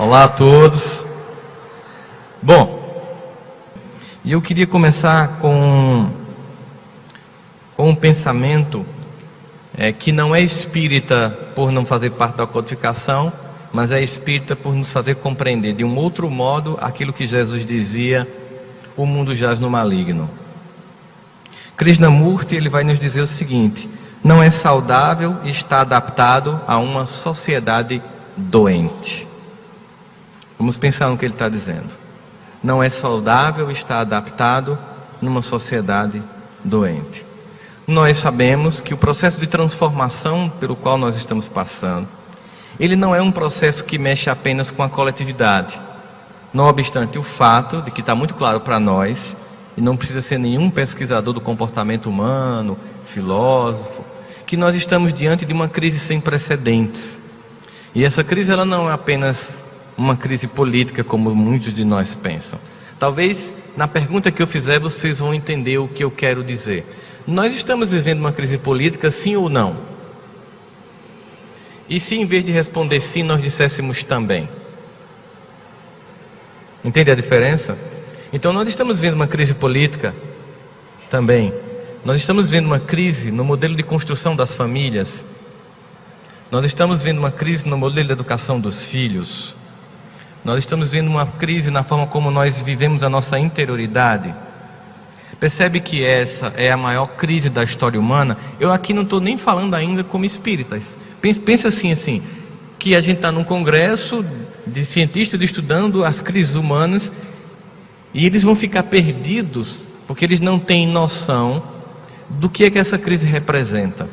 Olá a todos. Bom, eu queria começar com um pensamento que não é espírita por não fazer parte da codificação, mas é espírita por nos fazer compreender de um outro modo aquilo que Jesus dizia: o mundo jaz no maligno. Krishnamurti, ele vai nos dizer o seguinte: não é saudável estar adaptado a uma sociedade doente. Vamos pensar no que ele está dizendo. Não é saudável estar adaptado numa sociedade doente. Nós sabemos que o processo de transformação pelo qual nós estamos passando, ele não é um processo que mexe apenas com a coletividade. Não obstante o fato de que está muito claro para nós, e não precisa ser nenhum pesquisador do comportamento humano, filósofo, que nós estamos diante de uma crise sem precedentes. E essa crise, ela não é apenas uma crise política, como muitos de nós pensam. Talvez na pergunta que eu fizer vocês vão entender o que eu quero dizer. Nós estamos vivendo uma crise política, sim ou não? E se em vez de responder sim, nós disséssemos também? Entende a diferença? Então nós estamos vivendo uma crise política também. Nós estamos vivendo uma crise no modelo de construção das famílias. Nós estamos vivendo uma crise no modelo de educação dos filhos. Nós estamos vendo uma crise na forma como nós vivemos a nossa interioridade. Percebe que essa é a maior crise da história humana? Eu aqui não estou nem falando ainda como espíritas. Pensa assim, que a gente está num congresso de cientistas estudando as crises humanas e eles vão ficar perdidos porque eles não têm noção do que é que essa crise representa.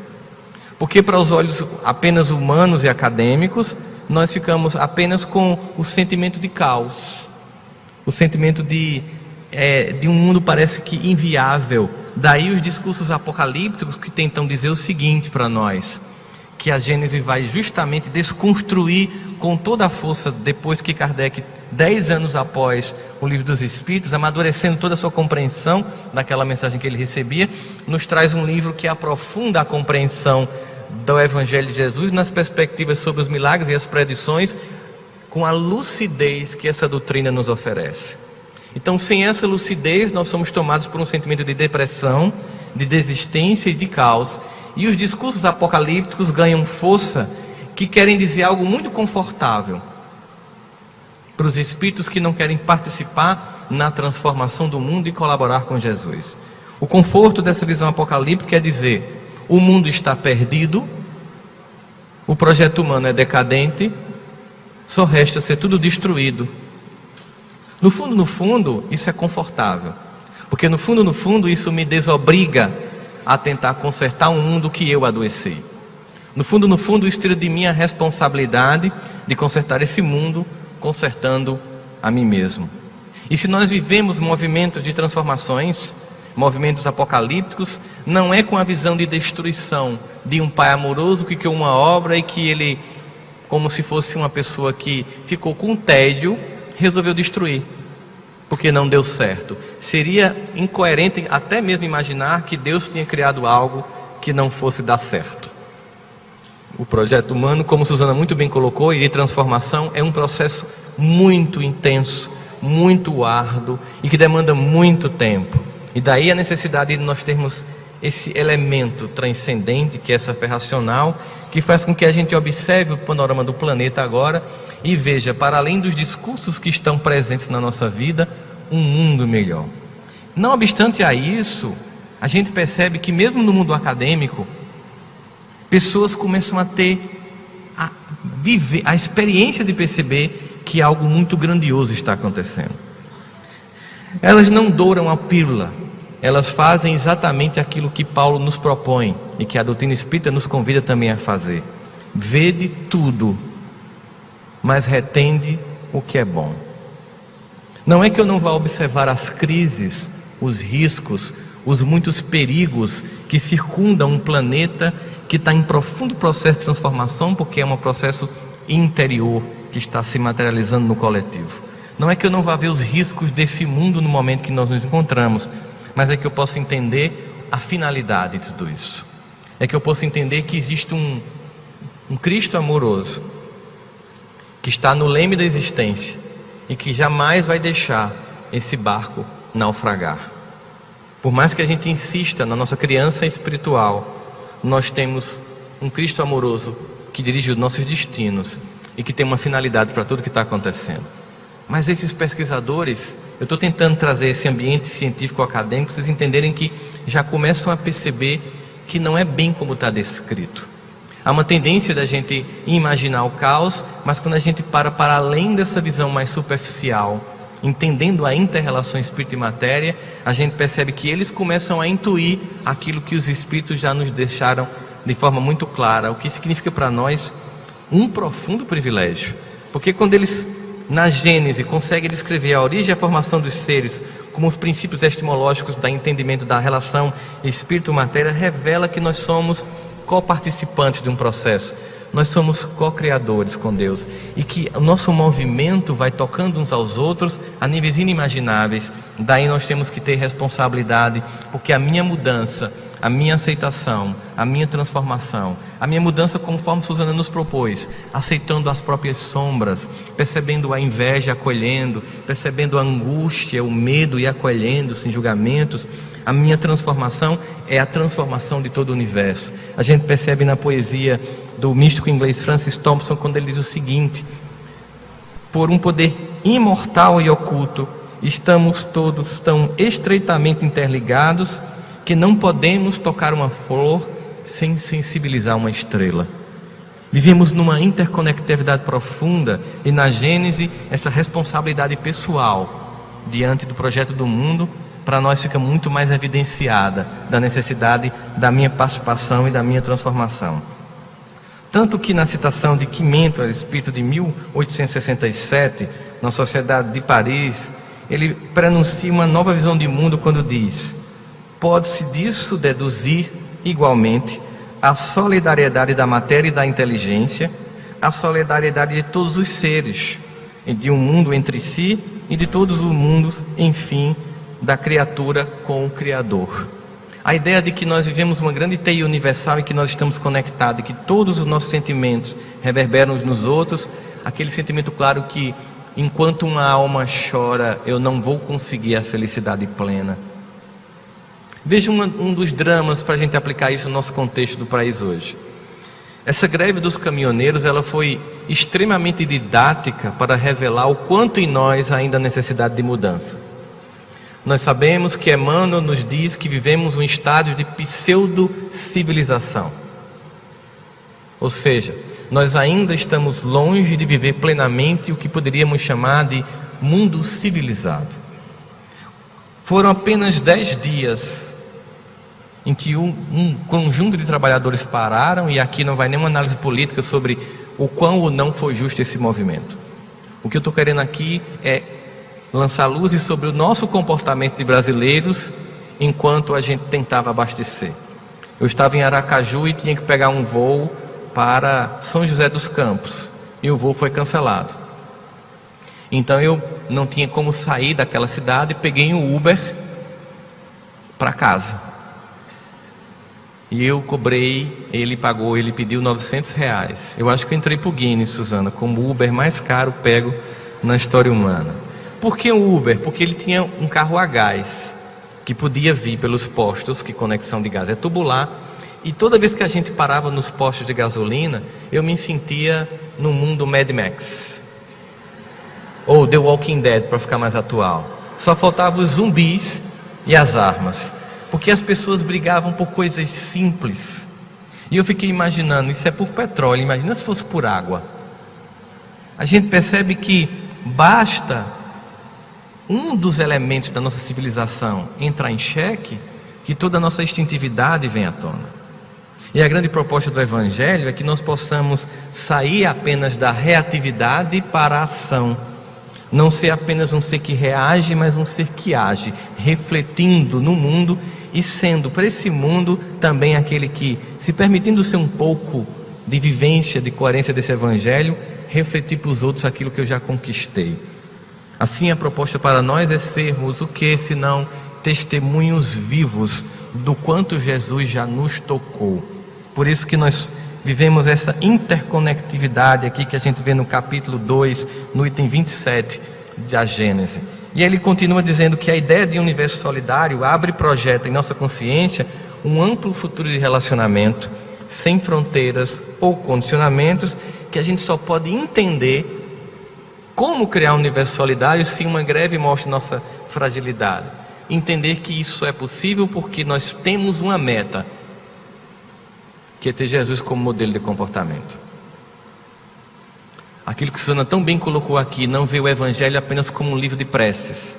Porque para os olhos apenas humanos e acadêmicos, nós ficamos apenas com o sentimento de caos, o sentimento de um mundo parece que inviável. Daí os discursos apocalípticos que tentam dizer o seguinte para nós: que a Gênese vai justamente desconstruir com toda a força, depois que Kardec, 10 anos após o Livro dos Espíritos, amadurecendo toda a sua compreensão daquela mensagem que ele recebia, nos traz um livro que aprofunda a compreensão do Evangelho de Jesus nas perspectivas sobre os milagres e as predições, com a lucidez que essa doutrina nos oferece. Então, sem essa lucidez, nós somos tomados por um sentimento de depressão, de desistência e de caos. E os discursos apocalípticos ganham força, que querem dizer algo muito confortável para os espíritos que não querem participar na transformação do mundo e colaborar com Jesus. O conforto dessa visão apocalíptica é dizer: o mundo está perdido, o projeto humano é decadente, só resta ser tudo destruído. No fundo, isso é confortável, porque no fundo, isso me desobriga a tentar consertar um mundo que eu adoeci. No fundo, isso tira de mim a responsabilidade de consertar esse mundo, consertando a mim mesmo. E se nós vivemos movimentos de transformações, movimentos apocalípticos, não é com a visão de destruição de um pai amoroso que criou uma obra e que ele, como se fosse uma pessoa que ficou com tédio, resolveu destruir, porque não deu certo. Seria incoerente até mesmo imaginar que Deus tinha criado algo que não fosse dar certo. O projeto humano, como Suzana muito bem colocou, e de transformação, é um processo muito intenso, muito árduo e que demanda muito tempo. E daí a necessidade de nós termos esse elemento transcendente, que é essa fé racional, que faz com que a gente observe o panorama do planeta agora e veja, para além dos discursos que estão presentes na nossa vida, um mundo melhor. Não obstante a isso, a gente percebe que mesmo no mundo acadêmico, pessoas começam a ter a experiência de perceber que algo muito grandioso está acontecendo. Elas não douram a pílula, elas fazem exatamente aquilo que Paulo nos propõe e que a doutrina espírita nos convida também a fazer: vede tudo, mas retende o que é bom. Não é que eu não vá observar as crises, os riscos, os muitos perigos que circundam um planeta que está em profundo processo de transformação, porque é um processo interior que está se materializando no coletivo. Não é que eu não vá ver os riscos desse mundo no momento que nós nos encontramos, mas é que eu posso entender a finalidade de tudo isso. É que eu posso entender que existe um Cristo amoroso que está no leme da existência e que jamais vai deixar esse barco naufragar. Por mais que a gente insista na nossa criança espiritual, nós temos um Cristo amoroso que dirige os nossos destinos e que tem uma finalidade para tudo que está acontecendo. Mas esses pesquisadores, eu estou tentando trazer esse ambiente científico acadêmico, vocês entenderem que já começam a perceber que não é bem como está descrito. Há uma tendência da gente imaginar o caos, mas quando a gente para além dessa visão mais superficial, entendendo a inter-relação espírito e matéria, a gente percebe que eles começam a intuir aquilo que os espíritos já nos deixaram de forma muito clara, o que significa para nós um profundo privilégio. Porque quando eles, na Gênese, conseguem descrever a origem e a formação dos seres como os princípios etimológicos do entendimento da relação espírito-matéria, revela que nós somos coparticipantes de um processo. Nós somos co-criadores com Deus e que o nosso movimento vai tocando uns aos outros a níveis inimagináveis. Daí nós temos que ter responsabilidade, porque a minha mudança, a minha aceitação, a minha transformação, a minha mudança conforme Susana nos propôs, aceitando as próprias sombras, percebendo a inveja, acolhendo, percebendo a angústia, o medo e acolhendo sem julgamentos. A minha transformação é a transformação de todo o universo. A gente percebe na poesia do místico inglês Francis Thompson, quando ele diz o seguinte: por um poder imortal e oculto, estamos todos tão estreitamente interligados que não podemos tocar uma flor sem sensibilizar uma estrela. Vivemos numa interconectividade profunda e na Gênese essa responsabilidade pessoal diante do projeto do mundo para nós fica muito mais evidenciada da necessidade da minha participação e da minha transformação. Tanto que na citação de Quimento, o espírito de 1867, na Sociedade de Paris, ele prenuncia uma nova visão de mundo quando diz: pode-se disso deduzir igualmente a solidariedade da matéria e da inteligência, a solidariedade de todos os seres, de um mundo entre si e de todos os mundos, enfim, da criatura com o Criador. A ideia de que nós vivemos uma grande teia universal e que nós estamos conectados, e que todos os nossos sentimentos reverberam uns nos outros, aquele sentimento claro que enquanto uma alma chora, eu não vou conseguir a felicidade plena. Veja um dos dramas para a gente aplicar isso no nosso contexto do país hoje. Essa greve dos caminhoneiros, ela foi extremamente didática para revelar o quanto em nós ainda há necessidade de mudança. Nós sabemos que Emmanuel nos diz que vivemos um estágio de pseudo-civilização. Ou seja, nós ainda estamos longe de viver plenamente o que poderíamos chamar de mundo civilizado. Foram apenas 10 dias em que um conjunto de trabalhadores pararam, e aqui não vai nenhuma análise política sobre o quão ou não foi justo esse movimento. O que eu estou querendo aqui é lançar luzes sobre o nosso comportamento de brasileiros enquanto a gente tentava abastecer. Eu estava em Aracaju e tinha que pegar um voo para São José dos Campos e o voo foi cancelado. Então eu não tinha como sair daquela cidade e peguei um Uber para casa. E eu cobrei, ele pagou, ele pediu R$900. Eu acho que eu entrei para o Guinness, Susana, como o Uber mais caro pego na história humana. Por que o Uber? Porque ele tinha um carro a gás, que podia vir pelos postos, que conexão de gás é tubular, e toda vez que a gente parava nos postos de gasolina, eu me sentia no mundo Mad Max, ou The Walking Dead, para ficar mais atual. Só faltavam os zumbis e as armas, porque as pessoas brigavam por coisas simples, e eu fiquei imaginando, isso é por petróleo, imagina se fosse por água. A gente percebe que basta um dos elementos da nossa civilização entrar em xeque, que toda a nossa instintividade vem à tona. E a grande proposta do Evangelho é que nós possamos sair apenas da reatividade para a ação. Não ser apenas um ser que reage, mas um ser que age, refletindo no mundo e sendo para esse mundo também aquele que, se permitindo ser um pouco de vivência, de coerência desse Evangelho, refletir para os outros aquilo que eu já conquistei. Assim, a proposta para nós é sermos o que, senão testemunhos vivos do quanto Jesus já nos tocou. Por isso que nós vivemos essa interconectividade aqui que a gente vê no capítulo 2, no item 27 da Gênesis. E ele continua dizendo que a ideia de universo solidário abre e projeta em nossa consciência um amplo futuro de relacionamento, sem fronteiras ou condicionamentos, que a gente só pode entender como criar um universo solidário se uma greve mostra nossa fragilidade. Entender que isso é possível porque nós temos uma meta, que é ter Jesus como modelo de comportamento. Aquilo que Susana tão bem colocou aqui, não vê o Evangelho apenas como um livro de preces,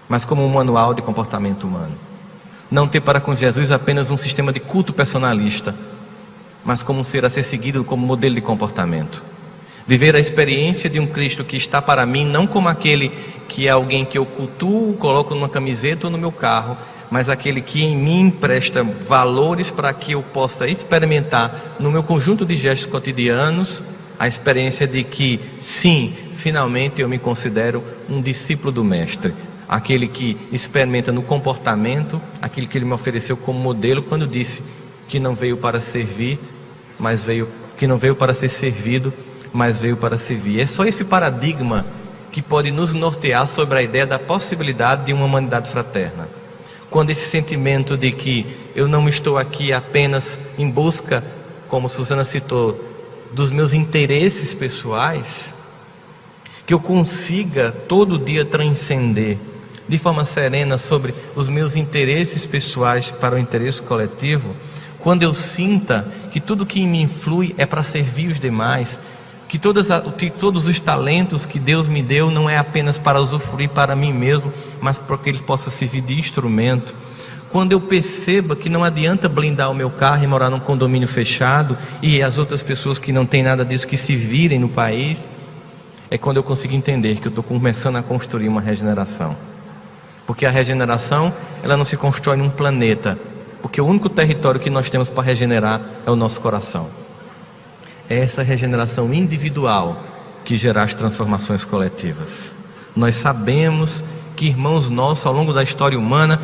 mas como um manual de comportamento humano. Não ter para com Jesus apenas um sistema de culto personalista, mas como um ser a ser seguido como modelo de comportamento. Viver a experiência de um Cristo que está para mim, não como aquele que é alguém que eu cultuo, coloco numa camiseta ou no meu carro, mas aquele que em mim presta valores para que eu possa experimentar no meu conjunto de gestos cotidianos a experiência de que, sim, finalmente eu me considero um discípulo do Mestre. Aquele que experimenta no comportamento aquilo que ele me ofereceu como modelo quando disse que não veio para servir, que não veio para ser servido, mas veio para servir. É só esse paradigma que pode nos nortear sobre a ideia da possibilidade de uma humanidade fraterna. Quando esse sentimento de que eu não estou aqui apenas em busca, como Susana citou, dos meus interesses pessoais, que eu consiga todo dia transcender de forma serena sobre os meus interesses pessoais para o interesse coletivo, quando eu sinta que tudo que me influi é para servir os demais, que todos os talentos que Deus me deu não é apenas para usufruir para mim mesmo, mas para que eles possam servir de instrumento. Quando eu perceba que não adianta blindar o meu carro e morar num condomínio fechado e as outras pessoas que não têm nada disso que se virem no país, é quando eu consigo entender que eu estou começando a construir uma regeneração. Porque a regeneração, ela não se constrói num planeta, porque o único território que nós temos para regenerar é o nosso coração. É essa regeneração individual que gera as transformações coletivas. Nós sabemos que irmãos nossos ao longo da história humana,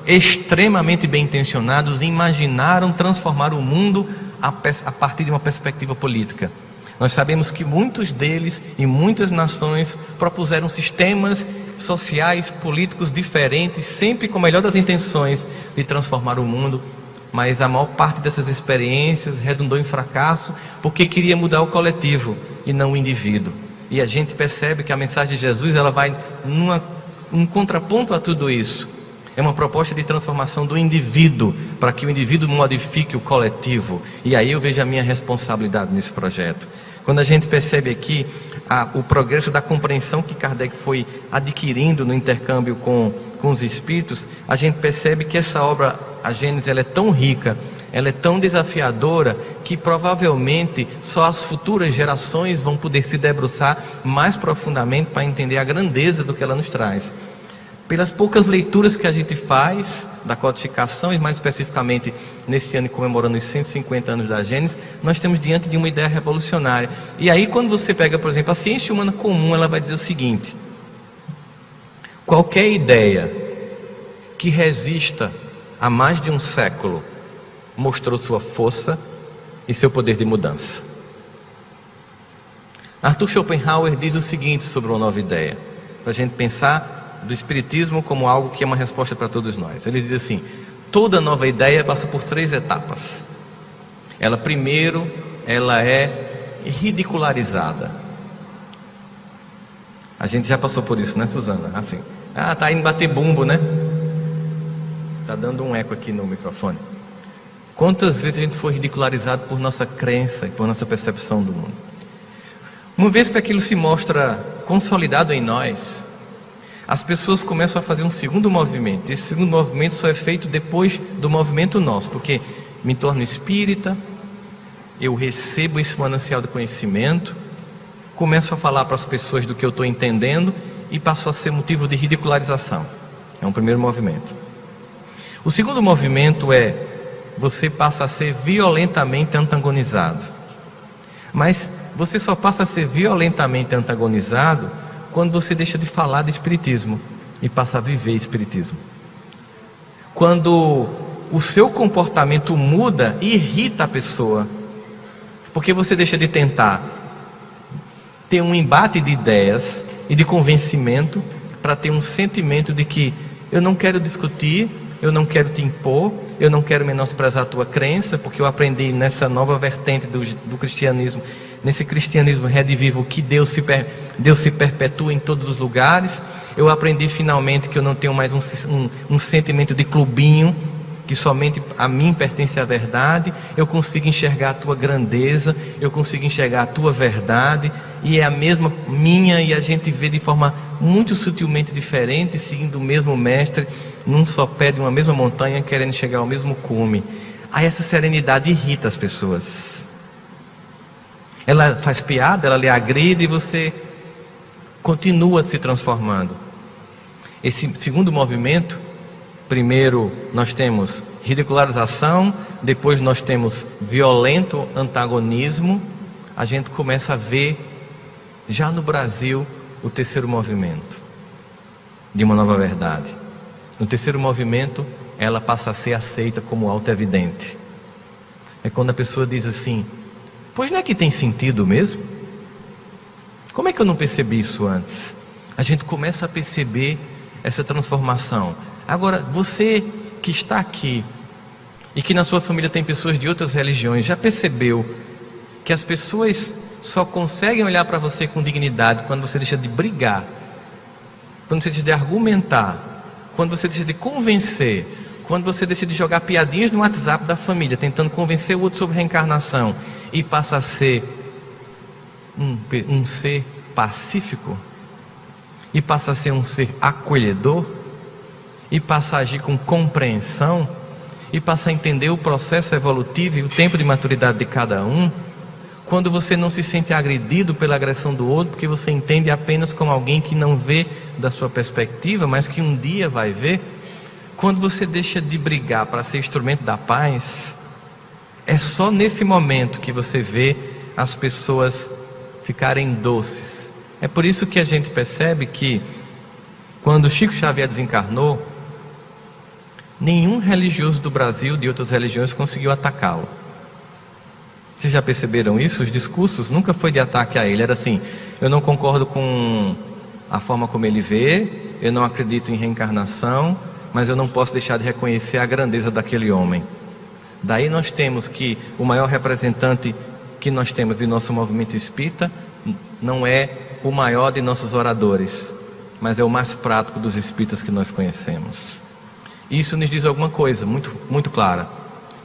extremamente bem intencionados, imaginaram transformar o mundo a partir de uma perspectiva política. Nós sabemos que muitos deles e muitas nações propuseram sistemas sociais, políticos diferentes, sempre com a melhor das intenções de transformar o mundo, mas a maior parte dessas experiências redundou em fracasso porque queria mudar o coletivo e não o indivíduo. E a gente percebe que a mensagem de Jesus, ela vai num contraponto a tudo isso. É uma proposta de transformação do indivíduo, para que o indivíduo modifique o coletivo. E aí eu vejo a minha responsabilidade nesse projeto. Quando a gente percebe aqui o progresso da compreensão que Kardec foi adquirindo no intercâmbio com os espíritos, a gente percebe que essa obra, a Gênesis, ela é tão rica, ela é tão desafiadora, que provavelmente só as futuras gerações vão poder se debruçar mais profundamente para entender a grandeza do que ela nos traz. Pelas poucas leituras que a gente faz da codificação, e mais especificamente nesse ano comemorando os 150 anos da Gênesis, nós estamos diante de uma ideia revolucionária. E aí quando você pega, por exemplo, a ciência humana comum, ela vai dizer o seguinte: qualquer ideia que resista a mais de um século mostrou sua força e seu poder de mudança. Arthur Schopenhauer diz o seguinte sobre uma nova ideia, para a gente pensar do Espiritismo como algo que é uma resposta para todos nós. Ele diz assim: toda nova ideia passa por 3 etapas. Primeiro, ela é ridicularizada. A gente já passou por isso, né, Susana? Assim, tá indo bater bumbo, né? Tá dando um eco aqui no microfone. Quantas vezes a gente foi ridicularizado por nossa crença e por nossa percepção do mundo? Uma vez que aquilo se mostra consolidado em nós, as pessoas começam a fazer um segundo movimento. Esse segundo movimento só é feito depois do movimento nosso, porque me torno espírita, eu recebo esse manancial de conhecimento, começo a falar para as pessoas do que eu estou entendendo e passo a ser motivo de ridicularização. É um primeiro movimento. O segundo movimento é: você passa a ser violentamente antagonizado. Mas você só passa a ser violentamente antagonizado quando você deixa de falar de espiritismo e passa a viver espiritismo. Quando o seu comportamento muda e irrita a pessoa, Porque você deixa de tentar ter um embate de ideias e de convencimento para ter um sentimento de que eu não quero discutir, eu não quero te impor, eu não quero menosprezar a tua crença, porque eu aprendi nessa nova vertente do cristianismo, nesse cristianismo redivivo, que Deus se perpetua em todos os lugares. Eu aprendi finalmente que eu não tenho mais um sentimento de clubinho, que somente a mim pertence a verdade. Eu consigo enxergar a tua grandeza, eu consigo enxergar a tua verdade, e é a mesma minha, e a gente vê de forma muito sutilmente diferente, seguindo o mesmo mestre, num só pé de uma mesma montanha, querendo chegar ao mesmo cume. Aí essa serenidade irrita as pessoas. Ela faz piada, ela lhe agride, e você continua se transformando. Esse segundo movimento, primeiro nós temos ridicularização, depois nós temos violento antagonismo. A gente começa a ver já no Brasil o terceiro movimento de uma nova verdade. No terceiro movimento, ela passa a ser aceita como auto-evidente. É quando a pessoa diz assim: pois não é que tem sentido mesmo? Como é que eu não percebi isso antes? A gente começa a perceber essa transformação. Agora, você que está aqui e que na sua família tem pessoas de outras religiões, já percebeu que as pessoas só conseguem olhar para você com dignidade quando você deixa de brigar, quando você deixa de argumentar, quando você deixa de convencer, quando você deixa de jogar piadinhas no WhatsApp da família, tentando convencer o outro sobre reencarnação, e passa a ser um ser pacífico, e passa a ser um ser acolhedor, e passa a agir com compreensão, e passa a entender o processo evolutivo e o tempo de maturidade de cada um. Quando você não se sente agredido pela agressão do outro, porque você entende apenas como alguém que não vê da sua perspectiva, mas que um dia vai ver. Quando você deixa de brigar para ser instrumento da paz, é só nesse momento que você vê as pessoas ficarem doces. É por isso que a gente percebe que quando Chico Xavier desencarnou, nenhum religioso do Brasil, de outras religiões, conseguiu atacá-lo. Vocês já perceberam isso? Os discursos nunca foi de ataque a ele. Era assim: eu não concordo com a forma como ele vê, eu não acredito em reencarnação, mas eu não posso deixar de reconhecer a grandeza daquele homem. Daí nós temos que o maior representante que nós temos de nosso movimento espírita não é o maior de nossos oradores, mas é o mais prático dos espíritas que nós conhecemos. Isso nos diz alguma coisa muito, muito clara,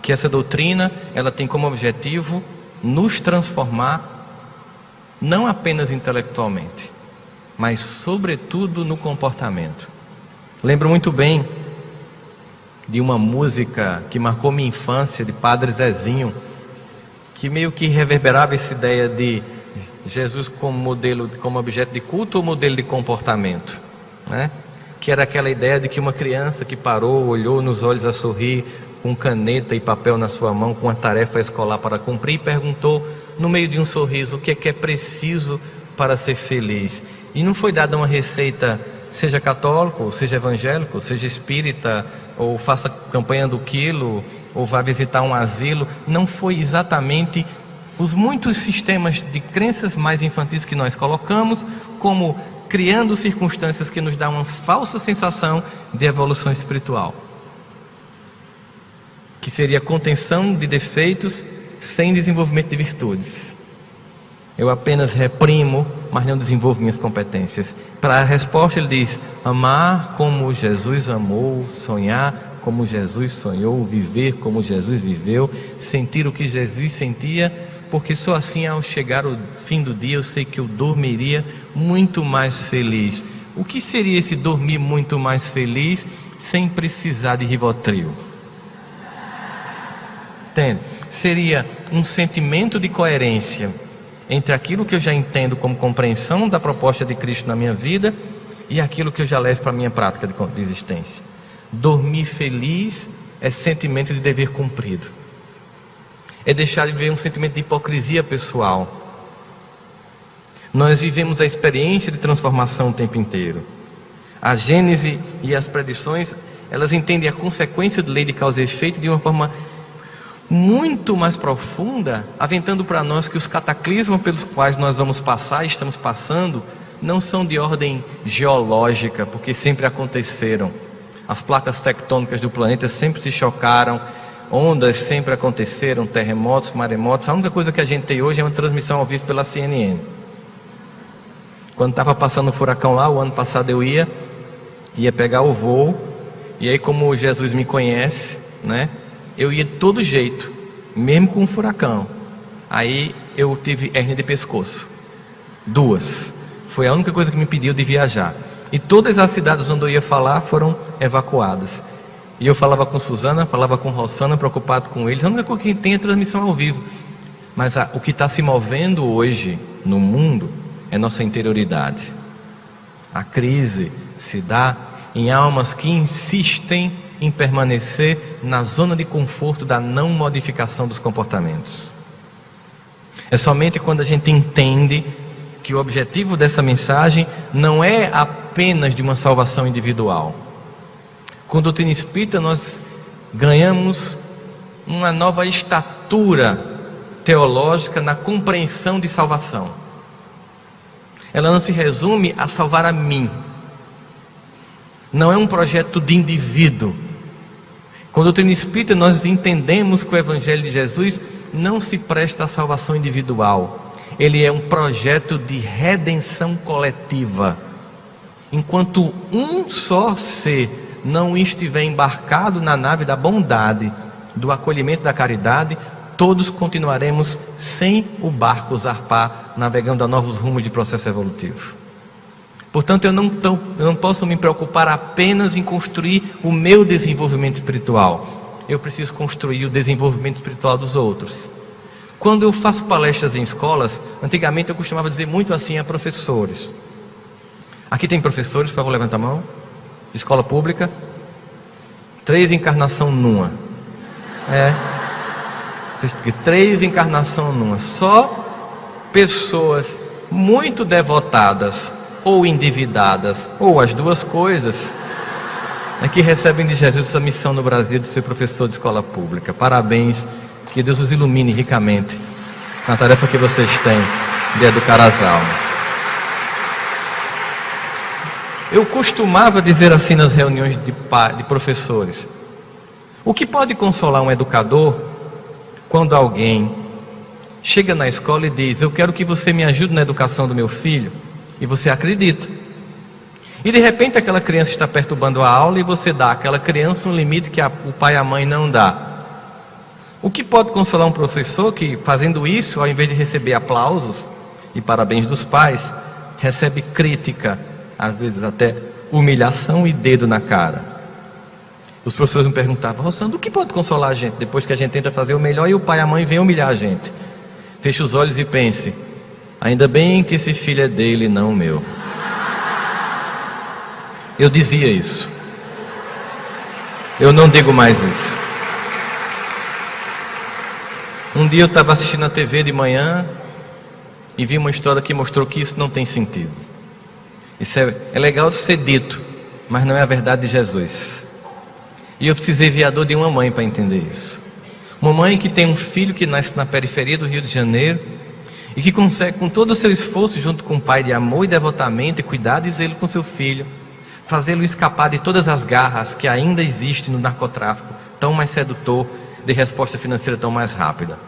que essa doutrina, ela tem como objetivo nos transformar, não apenas intelectualmente, mas sobretudo no comportamento. Lembro muito bem de uma música que marcou minha infância, de Padre Zezinho, que meio que reverberava essa ideia de Jesus como modelo, como objeto de culto ou modelo de comportamento, né? Que era aquela ideia de que uma criança que parou, olhou nos olhos a sorrir, com caneta e papel na sua mão, com uma tarefa escolar para cumprir, e perguntou, no meio de um sorriso, o que é preciso para ser feliz. E não foi dada uma receita, seja católico, seja evangélico, seja espírita, ou faça campanha do quilo, ou vá visitar um asilo. Não foi exatamente os muitos sistemas de crenças mais infantis que nós colocamos, como criando circunstâncias que nos dão uma falsa sensação de evolução espiritual, que seria contenção de defeitos sem desenvolvimento de virtudes. Eu apenas reprimo, mas não desenvolvo minhas competências. Para a resposta ele diz: amar como Jesus amou, sonhar como Jesus sonhou, viver como Jesus viveu, sentir o que Jesus sentia, porque só assim, ao chegar o fim do dia, eu sei que eu dormiria muito mais feliz. O que seria esse dormir muito mais feliz sem precisar de Rivotril? Entende? Seria um sentimento de coerência entre aquilo que eu já entendo como compreensão da proposta de Cristo na minha vida e aquilo que eu já levo para a minha prática de existência. Dormir feliz é sentimento de dever cumprido, é deixar de viver um sentimento de hipocrisia pessoal. Nós vivemos a experiência de transformação o tempo inteiro. A Gênese e as predições, elas entendem a consequência de lei de causa e efeito de uma forma muito mais profunda, aventando para nós que os cataclismos pelos quais nós vamos passar e estamos passando não são de ordem geológica, porque sempre aconteceram. As placas tectônicas do planeta sempre se chocaram, ondas sempre aconteceram, terremotos, maremotos. A única coisa que a gente tem hoje é uma transmissão ao vivo pela CNN. Quando estava passando o furacão lá, o ano passado eu ia pegar o voo, e aí como Jesus me conhece, né? Eu ia de todo jeito, mesmo com um furacão. Aí eu tive hérnia de pescoço, 2. Foi a única coisa que me impediu de viajar. E todas as cidades onde eu ia falar foram evacuadas. E eu falava com Suzana, falava com Rossana, preocupado com eles. A única coisa que tem é transmissão ao vivo. Mas o que está se movendo hoje no mundo é nossa interioridade. A crise se dá em almas que insistem em permanecer na zona de conforto da não modificação dos comportamentos. É somente quando a gente entende que o objetivo dessa mensagem não é apenas de uma salvação individual. Com a doutrina espírita nós ganhamos uma nova estatura teológica na compreensão de salvação. Ela não se resume a salvar a mim. Não é um projeto de indivíduo. Com a doutrina espírita nós entendemos que o Evangelho de Jesus não se presta à salvação individual. Ele é um projeto de redenção coletiva. Enquanto um só ser não estiver embarcado na nave da bondade, do acolhimento da caridade, todos continuaremos sem o barco zarpar, navegando a novos rumos de processo evolutivo. Portanto, eu não posso me preocupar apenas em construir o meu desenvolvimento espiritual. Eu preciso construir o desenvolvimento espiritual dos outros. Quando eu faço palestras em escolas, antigamente eu costumava dizer muito assim a professores. Aqui tem professores, por favor, levanta a mão. Escola pública. 3 encarnação numa. 3 encarnação numa. Só pessoas muito devotadas ou endividadas, ou as duas coisas, que recebem de Jesus essa missão no Brasil de ser professor de escola pública. Parabéns, que Deus os ilumine ricamente na tarefa que vocês têm de educar as almas. Eu costumava dizer assim nas reuniões de professores: o que pode consolar um educador quando alguém chega na escola e diz: eu quero que você me ajude na educação do meu filho, e você acredita, e de repente aquela criança está perturbando a aula e você dá àquela criança um limite que o pai e a mãe não dá. O que pode consolar um professor que, fazendo isso, ao invés de receber aplausos e parabéns dos pais, recebe crítica, às vezes até humilhação e dedo na cara? Os professores me perguntavam: Rossandro, o que pode consolar a gente depois que a gente tenta fazer o melhor e o pai e a mãe vêm humilhar a gente? Feche os olhos e pense: ainda bem que esse filho é dele e não meu. Eu dizia isso. Eu não digo mais isso. Um dia eu estava assistindo a TV de manhã e vi uma história que mostrou que isso não tem sentido. Isso é legal de ser dito, mas não é a verdade de Jesus. E eu precisei ver a dor de uma mãe para entender isso. Uma mãe que tem um filho que nasce na periferia do Rio de Janeiro e que consegue, com todo o seu esforço, junto com o pai, de amor e devotamento e cuidado e zelo com seu filho, fazê-lo escapar de todas as garras que ainda existem no narcotráfico, tão mais sedutor, de resposta financeira tão mais rápida.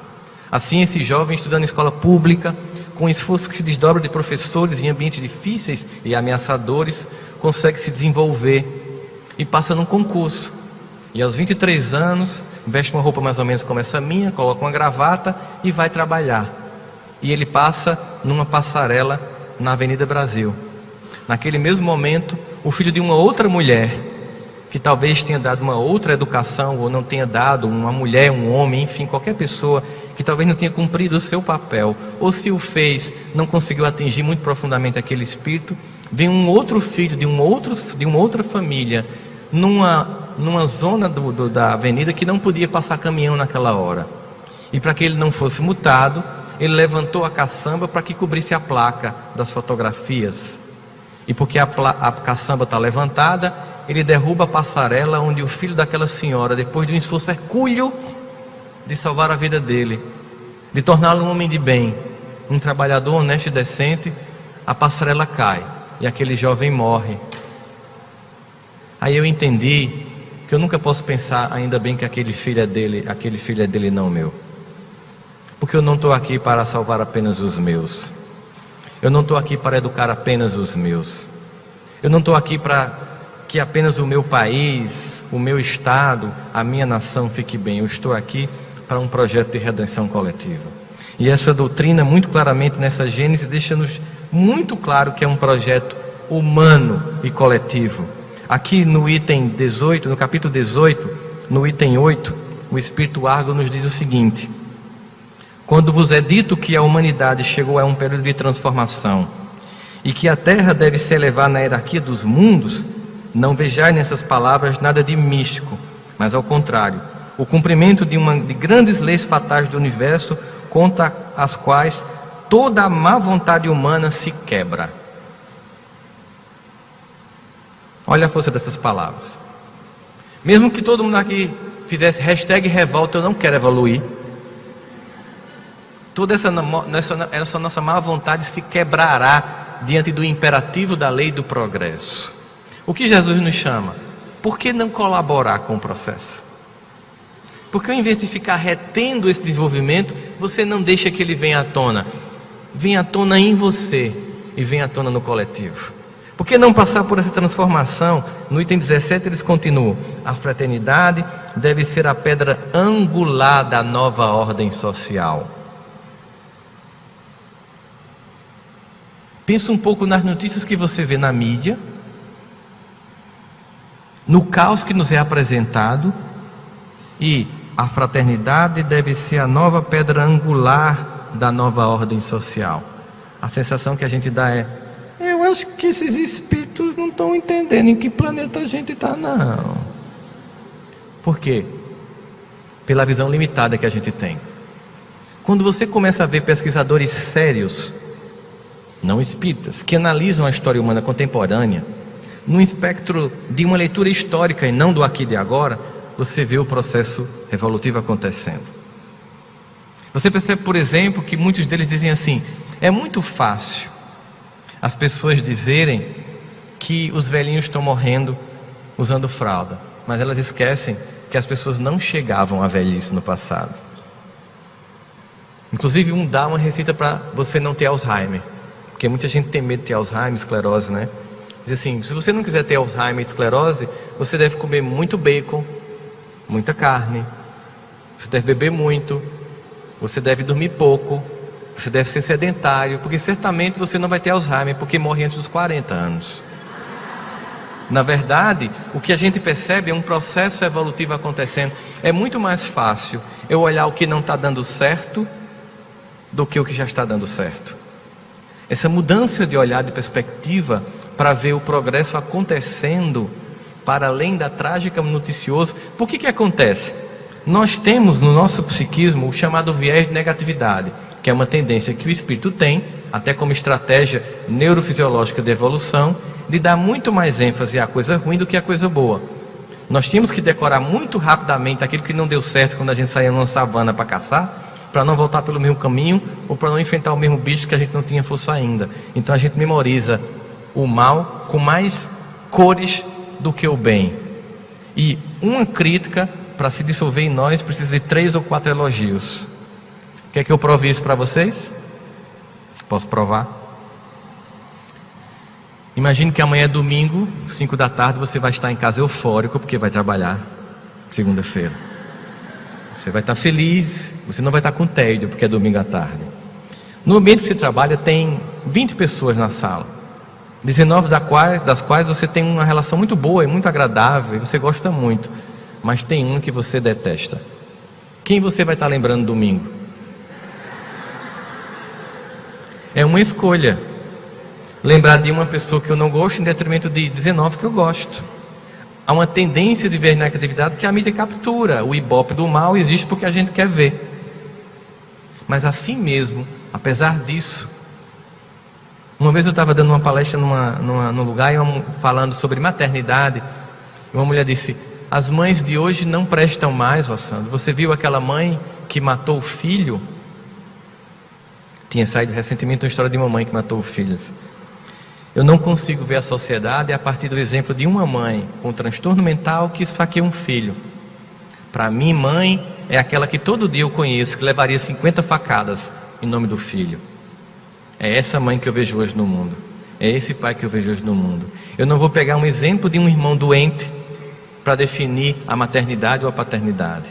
Assim, esse jovem, estudando em escola pública, com esforço que se desdobra de professores em ambientes difíceis e ameaçadores, consegue se desenvolver e passa num concurso. E aos 23 anos, veste uma roupa mais ou menos como essa minha, coloca uma gravata e vai trabalhar. E ele passa numa passarela na Avenida Brasil. Naquele mesmo momento, o filho de uma outra mulher, que talvez tenha dado uma outra educação, ou não tenha dado, uma mulher, um homem, enfim, qualquer pessoa que talvez não tenha cumprido o seu papel, ou se o fez, não conseguiu atingir muito profundamente aquele espírito, vem um outro filho de uma outra família, numa zona da avenida que não podia passar caminhão naquela hora. E para que ele não fosse multado, ele levantou a caçamba para que cobrisse a placa das fotografias. E porque a caçamba está levantada, ele derruba a passarela onde o filho daquela senhora, depois de um esforço hercúleo, de salvar a vida dele, de torná-lo um homem de bem, um trabalhador honesto e decente, a passarela cai e aquele jovem morre. Aí eu entendi que eu nunca posso pensar, ainda bem que aquele filho é dele, não meu. Porque eu não estou aqui para salvar apenas os meus. Eu não estou aqui para educar apenas os meus. Eu não estou aqui para que apenas o meu país, o meu estado, a minha nação fique bem. Eu estou aqui para um projeto de redenção coletiva. E essa doutrina, muito claramente nessa Gênesis, deixa-nos muito claro que é um projeto humano e coletivo. Aqui no item 18, no capítulo 18, no item 8, o Espírito Argo nos diz o seguinte: quando vos é dito que a humanidade chegou a um período de transformação e que a Terra deve se elevar na hierarquia dos mundos, não vejai nessas palavras nada de místico, mas ao contrário, o cumprimento de grandes leis fatais do universo, contra as quais toda a má vontade humana se quebra. Olha a força dessas palavras. Mesmo que todo mundo aqui fizesse #revolta, eu não quero evoluir, toda essa nossa má vontade se quebrará diante do imperativo da lei do progresso. O que Jesus nos chama? Por que não colaborar com o processo? Porque ao invés de ficar retendo esse desenvolvimento, você não deixa que ele venha à tona. Venha à tona em você e venha à tona no coletivo. Por que não passar por essa transformação? No item 17 eles continuam: a fraternidade deve ser a pedra angular da nova ordem social. Pensa um pouco nas notícias que você vê na mídia, no caos que nos é apresentado, e a fraternidade deve ser a nova pedra angular da nova ordem social. A sensação que a gente dá é: eu acho que esses espíritos não estão entendendo em que planeta a gente está, não. Por quê? Pela visão limitada que a gente tem. Quando você começa a ver pesquisadores sérios, não espíritas, que analisam a história humana contemporânea, num espectro de uma leitura histórica e não do aqui e de agora, você vê o processo evolutivo acontecendo. Você percebe, por exemplo, que muitos deles dizem assim: é muito fácil as pessoas dizerem que os velhinhos estão morrendo usando fralda, mas elas esquecem que as pessoas não chegavam à velhice no passado. Inclusive dá uma receita para você não ter Alzheimer, porque muita gente tem medo de ter Alzheimer, esclerose, né? Diz assim: se você não quiser ter Alzheimer e esclerose, você deve comer muito bacon, muita carne, você deve beber muito, você deve dormir pouco, você deve ser sedentário, porque certamente você não vai ter Alzheimer, porque morre antes dos 40 anos. Na verdade, o que a gente percebe é um processo evolutivo acontecendo. É muito mais fácil eu olhar o que não está dando certo do que o que já está dando certo. Essa mudança de olhar, de perspectiva, para ver o progresso acontecendo para além da trágica noticioso. Por que acontece? Nós temos no nosso psiquismo o chamado viés de negatividade, que é uma tendência que o espírito tem, até como estratégia neurofisiológica de evolução, de dar muito mais ênfase à coisa ruim do que à coisa boa. Nós tínhamos que decorar muito rapidamente aquilo que não deu certo quando a gente saía numa savana para caçar, para não voltar pelo mesmo caminho, ou para não enfrentar o mesmo bicho que a gente não tinha força ainda. Então a gente memoriza o mal com mais cores do que o bem. E uma crítica, para se dissolver em nós, precisa de 3 ou 4 elogios. Quer que eu prove isso para vocês? Posso provar? Imagine que amanhã é domingo, 5 da tarde, você vai estar em casa eufórico, porque vai trabalhar segunda-feira. Você vai estar feliz, você não vai estar com tédio, porque é domingo à tarde. No ambiente que você trabalha, tem 20 pessoas na sala, 19 das quais você tem uma relação muito boa e muito agradável, e você gosta muito, mas tem uma que você detesta. Quem você vai estar lembrando domingo? É uma escolha. Lembrar de uma pessoa que eu não gosto em detrimento de 19 que eu gosto. Há uma tendência de ver negatividade que a mídia captura. O ibope do mal existe porque a gente quer ver. Mas assim mesmo, apesar disso, uma vez eu estava dando uma palestra num lugar falando sobre maternidade, e uma mulher disse: As mães de hoje não prestam mais, Rossandro. Você viu aquela mãe que matou o filho? Tinha saído recentemente uma história de uma mãe que matou filhos. Eu não consigo ver a sociedade a partir do exemplo de uma mãe com transtorno mental que esfaqueia um filho. Para mim, mãe é aquela que todo dia eu conheço, que levaria 50 facadas em nome do filho. É essa mãe que eu vejo hoje no mundo. É esse pai que eu vejo hoje no mundo. Eu não vou pegar um exemplo de um irmão doente para definir a maternidade ou a paternidade.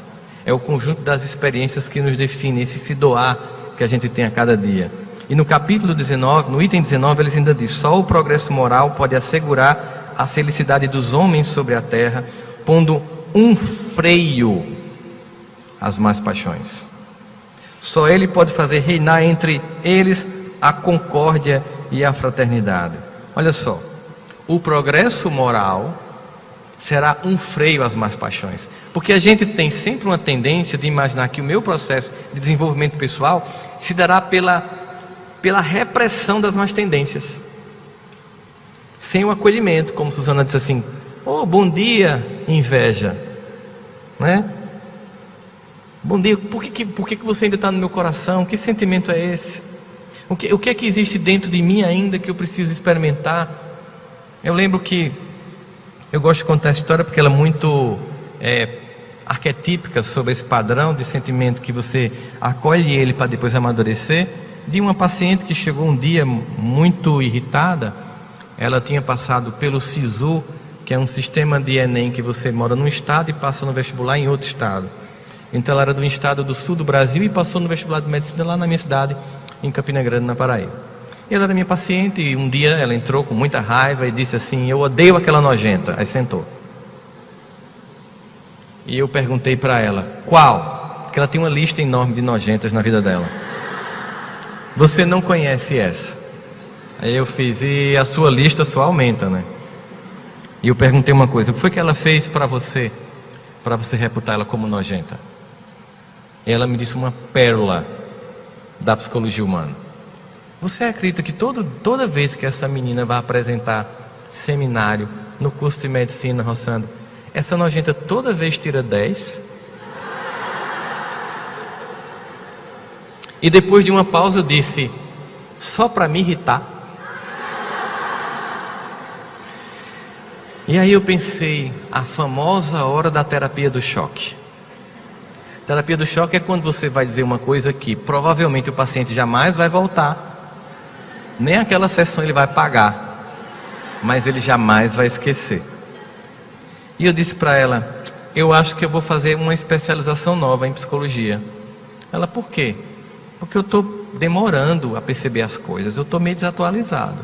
É o conjunto das experiências que nos define, esse se doar que a gente tem a cada dia. E no capítulo 19, no item 19, eles ainda diz: só o progresso moral pode assegurar a felicidade dos homens sobre a terra, pondo um freio às más paixões. Só ele pode fazer reinar entre eles a concórdia e a fraternidade. Olha só, o progresso moral será um freio às más paixões, porque a gente tem sempre uma tendência de imaginar que o meu processo de desenvolvimento pessoal se dará pela repressão das más tendências, sem o acolhimento, como Susana disse assim: oh, bom dia, inveja, né? Bom dia, por que você ainda está no meu coração? Que sentimento é esse? O que é que existe dentro de mim ainda que eu preciso experimentar? Eu lembro que eu gosto de contar essa história porque ela é muito arquetípica sobre esse padrão de sentimento que você acolhe ele para depois amadurecer. De uma paciente que chegou um dia muito irritada. Ela tinha passado pelo SISU, que é um sistema de Enem que você mora num estado e passa no vestibular em outro estado. Então ela era do estado do sul do Brasil e passou no vestibular de medicina lá na minha cidade, em Campina Grande, na Paraíba. E ela era minha paciente e um dia ela entrou com muita raiva e disse assim: eu odeio aquela nojenta. Aí sentou. E eu perguntei para ela: qual? Porque ela tem uma lista enorme de nojentas na vida dela. Você não conhece essa? Aí eu fiz: e a sua lista só aumenta, né? E eu perguntei uma coisa: o que foi que ela fez para você reputar ela como nojenta? E ela me disse uma pérola da psicologia humana. Você acredita que toda vez que essa menina vai apresentar seminário no curso de medicina, Rossandro, essa nojenta toda vez tira 10? E depois de uma pausa eu disse: só para me irritar? E aí eu pensei, a famosa hora da terapia do choque. Terapia do choque é quando você vai dizer uma coisa que provavelmente o paciente jamais vai voltar. Nem aquela sessão ele vai pagar, mas ele jamais vai esquecer. E eu disse para ela: eu acho que eu vou fazer uma especialização nova em psicologia. Ela: por quê? Porque eu estou demorando a perceber as coisas, eu estou meio desatualizado.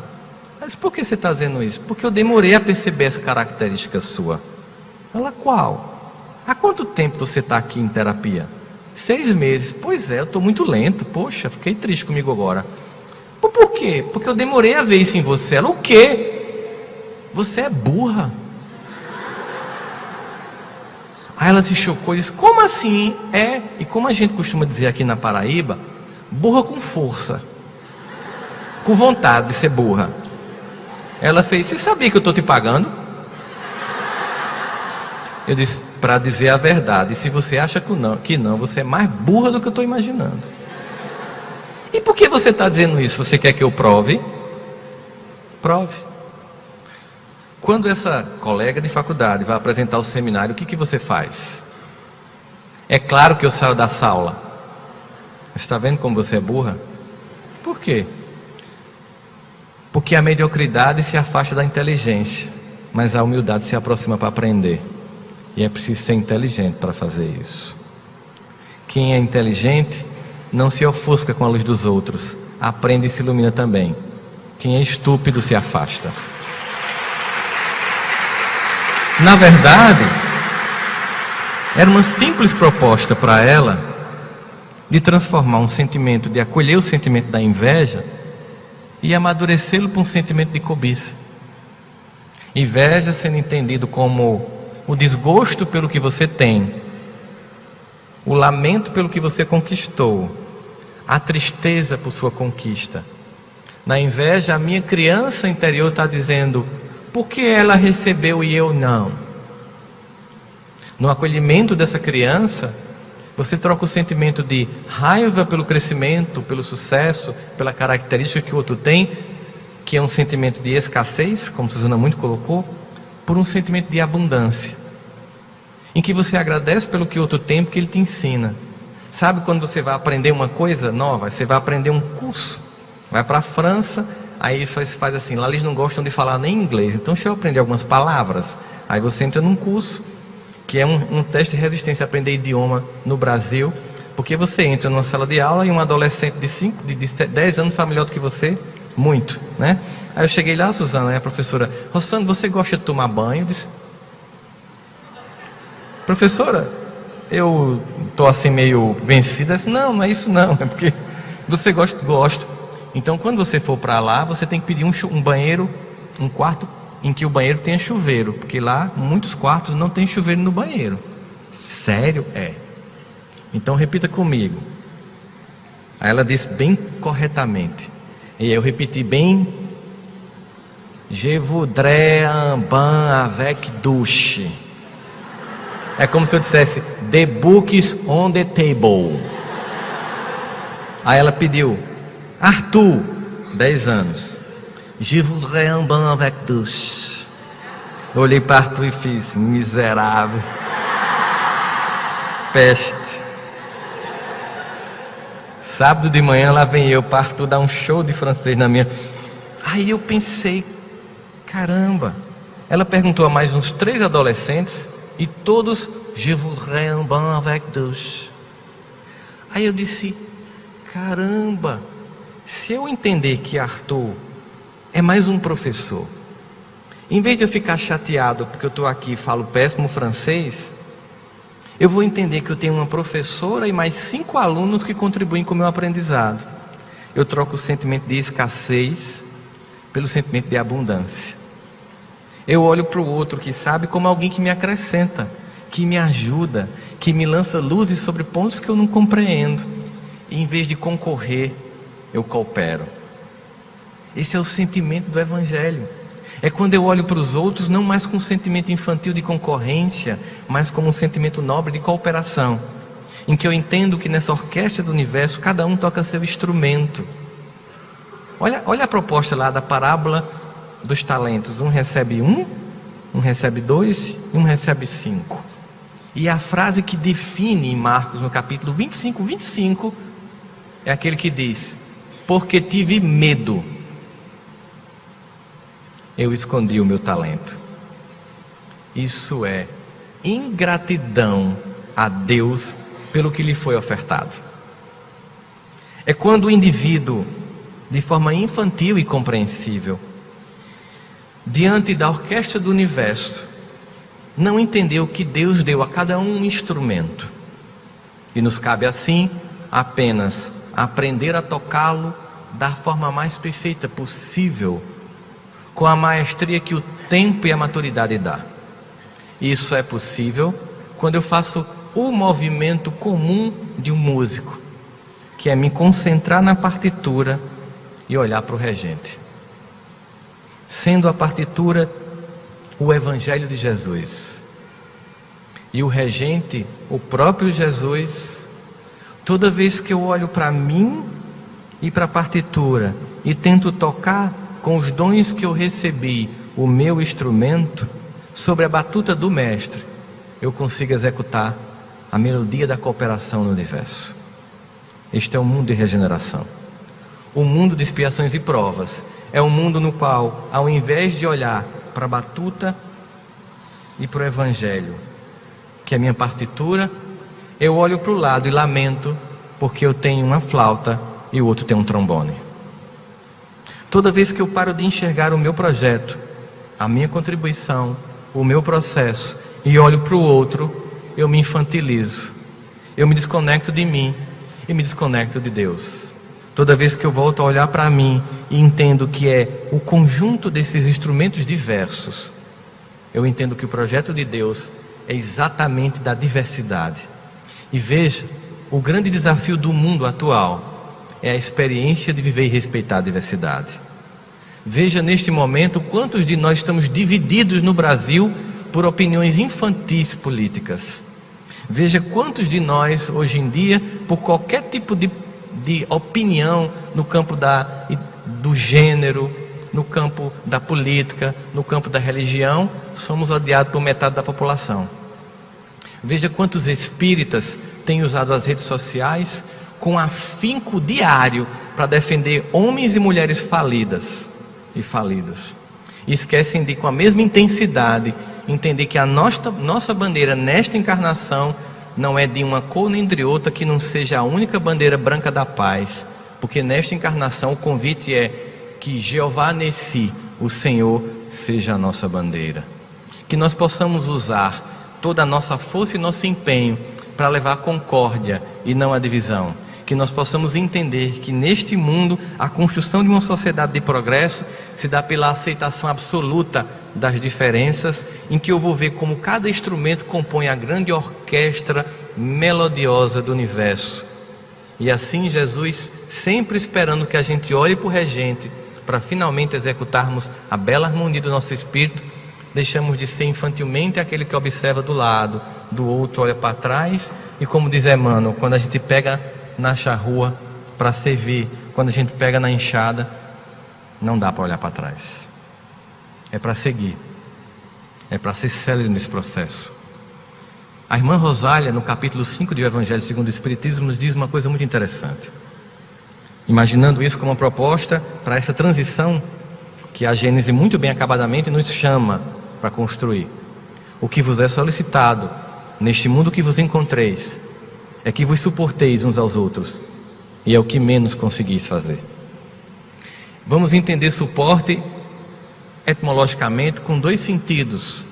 Eu disse: por que você está dizendo isso? Porque eu demorei a perceber essa característica sua. Ela: qual? Há quanto tempo você está aqui em terapia? 6 meses. Pois é, eu estou muito lento. Poxa, fiquei triste comigo agora. Por quê? Porque eu demorei a ver isso em você. Ela: o quê? Você é burra. Aí ela se chocou e disse: como assim? E como a gente costuma dizer aqui na Paraíba, burra com força, com vontade de ser burra. Ela fez: você sabia que eu estou te pagando? Eu disse: para dizer a verdade, se você acha que não, você é mais burra do que eu estou imaginando. E por que você está dizendo isso? Você quer que eu prove? Prove. Quando essa colega de faculdade vai apresentar o seminário, o que você faz? É claro que eu saio da sala. Você está vendo como você é burra? Por quê? Porque a mediocridade se afasta da inteligência, mas a humildade se aproxima para aprender. E é preciso ser inteligente para fazer isso. Quem é inteligente não se ofusca com a luz dos outros, aprende e se ilumina também. Quem é estúpido se afasta. Na verdade, era uma simples proposta para ela de transformar um sentimento, de acolher o sentimento da inveja e amadurecê-lo para um sentimento de cobiça. Inveja sendo entendido como o desgosto pelo que você tem, o lamento pelo que você conquistou, a tristeza por sua conquista. Na inveja, a minha criança interior está dizendo: por que ela recebeu e eu não? No acolhimento dessa criança, você troca o sentimento de raiva pelo crescimento, pelo sucesso, pela característica que o outro tem, que é um sentimento de escassez, como Suzana muito colocou, por um sentimento de abundância, em que você agradece pelo que o outro tem, porque ele te ensina. Sabe quando você vai aprender uma coisa nova? Você vai aprender um curso, vai para a França, aí faz assim, lá eles não gostam de falar nem inglês, então deixa eu aprender algumas palavras. Aí você entra num curso, que é um teste de resistência a aprender idioma no Brasil, porque você entra numa sala de aula e um adolescente de 10 anos fala melhor do que você, muito, né? Aí eu cheguei lá, Suzana, a professora, Rossano, você gosta de tomar banho? Eu disse, professora, eu estou assim meio vencida. Disse, não é isso não, é porque você gosta, gosto. Então quando você for para lá, você tem que pedir um banheiro, um quarto em que o banheiro tenha chuveiro, porque lá muitos quartos não tem chuveiro no banheiro. Sério? É. Então repita comigo. Aí ela disse bem corretamente, e eu repeti bem: Je voudrais un bain avec douche. É como se eu dissesse The books on the table. Aí ela pediu: Arthur, 10 anos, Je voudrais un bain avec douche. Eu olhei para Arthur e fiz: miserável, peste. Sábado de manhã lá vem eu para Arthur dar um show de francês na minha. Aí eu pensei, caramba. Ela perguntou a mais uns 3 adolescentes e todos: Je voudrais un bain avec douche. Aí eu disse, caramba, se eu entender que Arthur é mais um professor, em vez de eu ficar chateado porque eu estou aqui e falo péssimo francês, eu vou entender que eu tenho uma professora e mais 5 alunos que contribuem com o meu aprendizado. Eu troco o sentimento de escassez pelo sentimento de abundância. Eu olho para o outro que sabe como alguém que me acrescenta, que me ajuda, que me lança luzes sobre pontos que eu não compreendo. E em vez de concorrer, eu coopero. Esse é o sentimento do Evangelho. É quando eu olho para os outros não mais com um sentimento infantil de concorrência, mas como um sentimento nobre de cooperação, em que eu entendo que nessa orquestra do universo cada um toca seu instrumento. Olha a proposta lá da parábola dos talentos. Um recebe 1, um recebe 2 e um recebe 5. E a frase que define em Marcos, no capítulo 25, é aquele que diz: porque tive medo, eu escondi o meu talento. Isso é ingratidão a Deus pelo que lhe foi ofertado. É quando o indivíduo, de forma infantil e compreensível, diante da orquestra do universo, não entendeu que Deus deu a cada um instrumento, e nos cabe assim apenas aprender a tocá-lo da forma mais perfeita possível, com a maestria que o tempo e a maturidade dá. Isso é possível quando eu faço o movimento comum de um músico, que é me concentrar na partitura e olhar para o regente, sendo a partitura o Evangelho de Jesus e o regente o próprio Jesus. Toda vez que eu olho para mim e para a partitura e tento tocar com os dons que eu recebi o meu instrumento sobre a batuta do mestre, eu consigo executar a melodia da cooperação no universo. Este é um mundo de regeneração, um mundo de expiações e provas. É um mundo no qual, ao invés de olhar para a batuta e para o Evangelho, que é a minha partitura, eu olho para o lado e lamento porque eu tenho uma flauta e o outro tem um trombone. Toda vez que eu paro de enxergar o meu projeto, a minha contribuição, o meu processo, e olho para o outro, eu me infantilizo, eu me desconecto de mim e me desconecto de Deus. Toda vez que eu volto a olhar para mim e entendo que é o conjunto desses instrumentos diversos, eu entendo que o projeto de Deus é exatamente da diversidade. E veja, o grande desafio do mundo atual é a experiência de viver e respeitar a diversidade. Veja neste momento quantos de nós estamos divididos no Brasil por opiniões infantis políticas. Veja quantos de nós, hoje em dia, por qualquer tipo de opinião no campo do gênero, no campo da política, no campo da religião, somos odiados por metade da população. Veja quantos espíritas têm usado as redes sociais com afinco diário para defender homens e mulheres falidas e falidos. E esquecem de, com a mesma intensidade, entender que a nossa bandeira nesta encarnação não é de uma cor nem de outra que não seja a única bandeira branca da paz, porque nesta encarnação o convite é que Jeová Nessi, o Senhor, seja a nossa bandeira. Que nós possamos usar toda a nossa força e nosso empenho para levar a concórdia e não a divisão. Que nós possamos entender que neste mundo a construção de uma sociedade de progresso se dá pela aceitação absoluta das diferenças, em que eu vou ver como cada instrumento compõe a grande orquestra melodiosa do universo. E assim Jesus, sempre esperando que a gente olhe para o regente, para finalmente executarmos a bela harmonia do nosso espírito, deixamos de ser infantilmente aquele que observa do lado, do outro olha para trás, e como diz Emmanuel, quando a gente pega na charrua para servir, quando a gente pega na enxada, não dá para olhar para trás, é para seguir, é para ser célere nesse processo. A irmã Rosália, no capítulo 5 do Evangelho segundo o Espiritismo, nos diz uma coisa muito interessante, imaginando isso como uma proposta para essa transição que a Gênese muito bem acabadamente nos chama para construir. O que vos é solicitado neste mundo que vos encontreis é que vos suporteis uns aos outros, e é o que menos conseguis fazer. Vamos entender suporte etimologicamente com dois sentidos.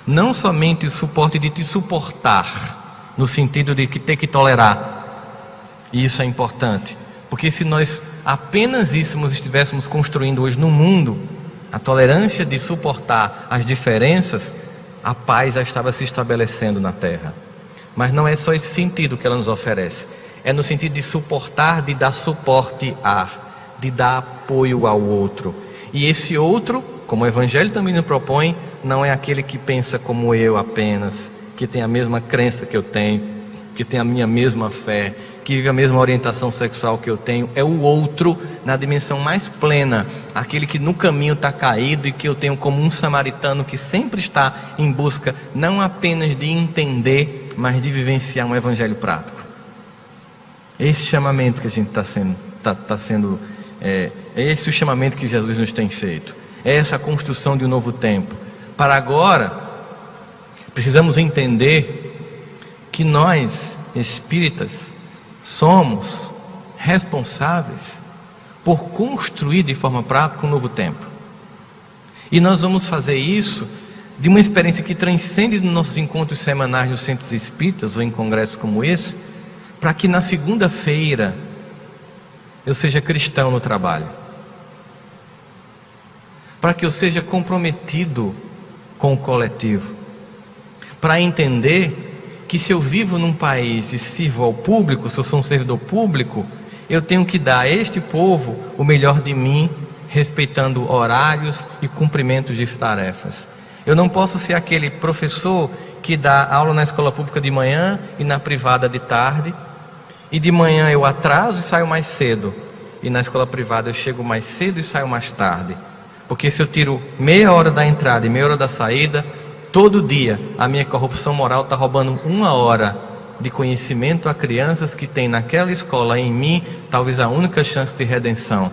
Não somente o suporte de te suportar, no sentido de que ter que tolerar, e isso é importante, porque se nós apenas estivéssemos construindo hoje no mundo a tolerância de suportar as diferenças, a paz já estava se estabelecendo na terra. Mas não é só esse sentido que ela nos oferece, é no sentido de suportar, de dar suporte de dar apoio ao outro. E esse outro, como o Evangelho também nos propõe, não é aquele que pensa como eu apenas, que tem a mesma crença que eu tenho, que tem a minha mesma fé, que vive a mesma orientação sexual que eu tenho. É o outro na dimensão mais plena, aquele que no caminho está caído e que eu tenho como um samaritano que sempre está em busca não apenas de entender, mas de vivenciar um evangelho prático. Esse chamamento que a gente está sendo, é esse o chamamento que Jesus nos tem feito, é essa construção de um novo tempo. Para agora, precisamos entender que nós, espíritas, somos responsáveis por construir de forma prática um novo tempo. E nós vamos fazer isso de uma experiência que transcende dos nossos encontros semanais nos centros espíritas ou em congressos como esse, para que na segunda-feira eu seja cristão no trabalho, para que eu seja comprometido com o coletivo, para entender que se eu vivo num país e sirvo ao público, se eu sou um servidor público, eu tenho que dar a este povo o melhor de mim, respeitando horários e cumprimentos de tarefas. Eu não posso ser aquele professor que dá aula na escola pública de manhã e na privada de tarde, e de manhã eu atraso e saio mais cedo, e na escola privada eu chego mais cedo e saio mais tarde, porque se eu tiro meia hora da entrada e meia hora da saída, todo dia a minha corrupção moral está roubando 1 hora de conhecimento a crianças que têm naquela escola em mim talvez a única chance de redenção.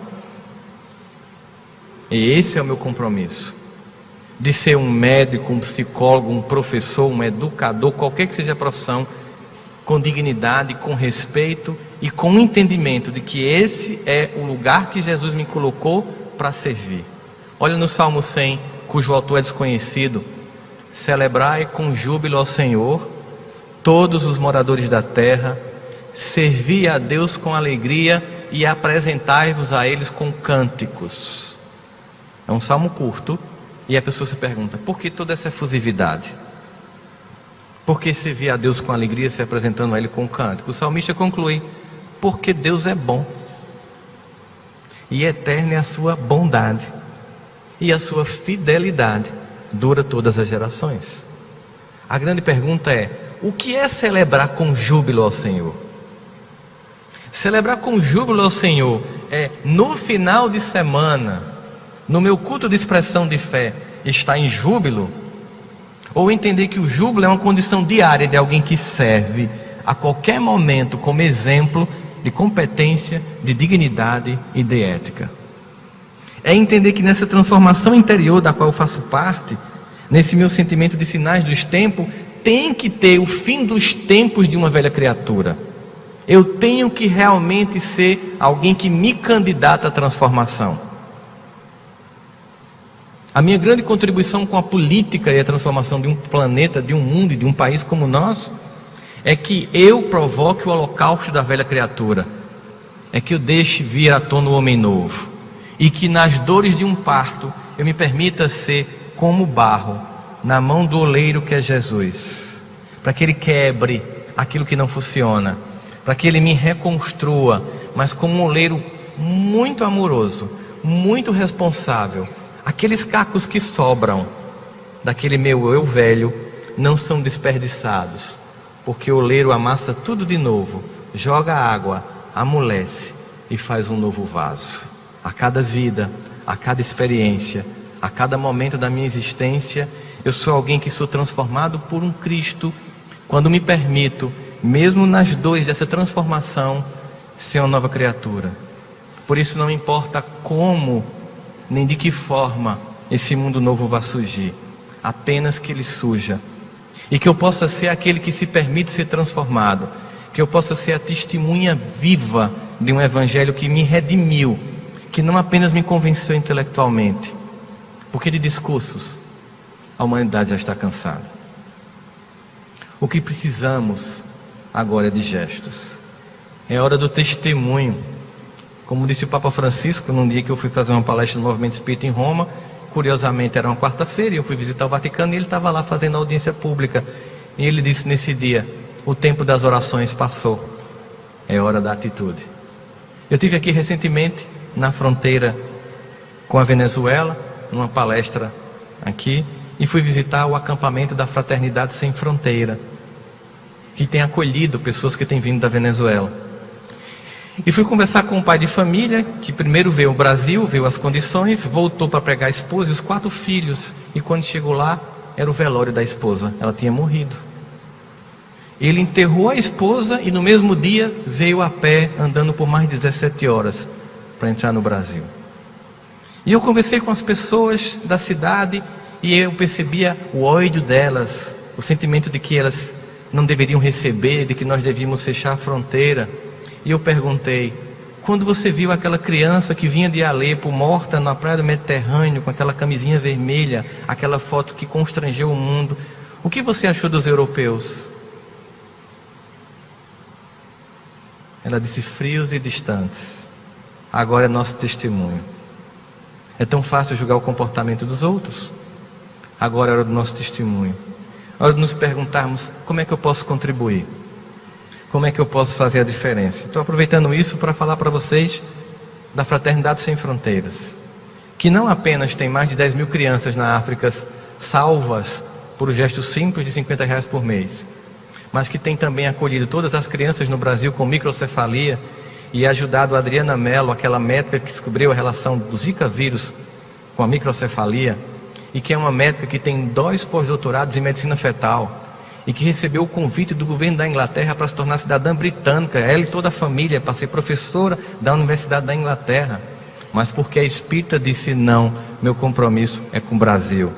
E esse é o meu compromisso, de ser um médico, um psicólogo, um professor, um educador, qualquer que seja a profissão, com dignidade, com respeito e com o entendimento de que esse é o lugar que Jesus me colocou para servir. Olha no Salmo 100, cujo autor é desconhecido: celebrai com júbilo ao Senhor todos os moradores da terra, servi a Deus com alegria e apresentai-vos a eles com cânticos. É um salmo curto, e a pessoa se pergunta: por que toda essa efusividade? Por que servir a Deus com alegria, se apresentando a Ele com cântico? O salmista conclui: porque Deus é bom, e eterna é a sua bondade, e a sua fidelidade dura todas as gerações. A grande pergunta é: o que é celebrar com júbilo ao Senhor? Celebrar com júbilo ao Senhor é, no final de semana, no meu culto de expressão de fé, estar em júbilo? Ou entender que o júbilo é uma condição diária de alguém que serve a qualquer momento como exemplo de competência, de dignidade e de ética? É entender que nessa transformação interior da qual eu faço parte, nesse meu sentimento de sinais dos tempos, tem que ter o fim dos tempos de uma velha criatura. Eu tenho que realmente ser alguém que me candidata à transformação. A minha grande contribuição com a política e a transformação de um planeta, de um mundo e de um país como o nosso, é que eu provoque o holocausto da velha criatura. É que eu deixe vir à tona o homem novo. E que nas dores de um parto, eu me permita ser como barro na mão do oleiro que é Jesus. Para que Ele quebre aquilo que não funciona. Para que Ele me reconstrua, mas como um oleiro muito amoroso, muito responsável. Aqueles cacos que sobram daquele meu eu velho não são desperdiçados, porque o oleiro amassa tudo de novo, joga água, amolece e faz um novo vaso. A cada vida, a cada experiência, a cada momento da minha existência, eu sou alguém que sou transformado por um Cristo, quando me permito, mesmo nas dores dessa transformação, ser uma nova criatura. Por isso não importa como, nem de que forma esse mundo novo vai surgir, apenas que ele surja. E que eu possa ser aquele que se permite ser transformado, que eu possa ser a testemunha viva de um evangelho que me redimiu, que não apenas me convenceu intelectualmente, porque de discursos a humanidade já está cansada. O que precisamos agora é de gestos. É hora do testemunho. Como disse o Papa Francisco, num dia que eu fui fazer uma palestra no Movimento Espírita em Roma, curiosamente era uma quarta-feira, e eu fui visitar o Vaticano e ele estava lá fazendo audiência pública. E ele disse nesse dia: o tempo das orações passou, é hora da atitude. Eu tive aqui recentemente, na fronteira com a Venezuela, numa palestra aqui, e fui visitar o acampamento da Fraternidade Sem Fronteira, que tem acolhido pessoas que têm vindo da Venezuela. E fui conversar com um pai de família, que primeiro veio ao Brasil, viu as condições, voltou para pregar a esposa e os 4 filhos, e quando chegou lá, era o velório da esposa, ela tinha morrido. Ele enterrou a esposa e no mesmo dia veio a pé, andando por mais de 17 horas, para entrar no Brasil. E eu conversei com as pessoas da cidade, e eu percebia o ódio delas, o sentimento de que elas não deveriam receber, de que nós devíamos fechar a fronteira. E eu perguntei: quando você viu aquela criança que vinha de Alepo, morta na praia do Mediterrâneo, com aquela camisinha vermelha, aquela foto que constrangeu o mundo, o que você achou dos europeus? Ela disse: frios e distantes. Agora é nosso testemunho. É tão fácil julgar o comportamento dos outros. Agora é hora do nosso testemunho. É hora de nos perguntarmos: como é que eu posso contribuir? Como é que eu posso fazer a diferença? Estou aproveitando isso para falar para vocês da Fraternidade Sem Fronteiras, que não apenas tem mais de 10 mil crianças na África salvas por um gesto simples de R$50 por mês, mas que tem também acolhido todas as crianças no Brasil com microcefalia e ajudado a Adriana Mello, aquela médica que descobriu a relação do Zika vírus com a microcefalia, e que é uma médica que tem 2 pós-doutorados em medicina fetal, e que recebeu o convite do governo da Inglaterra para se tornar cidadã britânica, ela e toda a família, para ser professora da Universidade da Inglaterra, mas porque a espírita disse: não, meu compromisso é com o Brasil.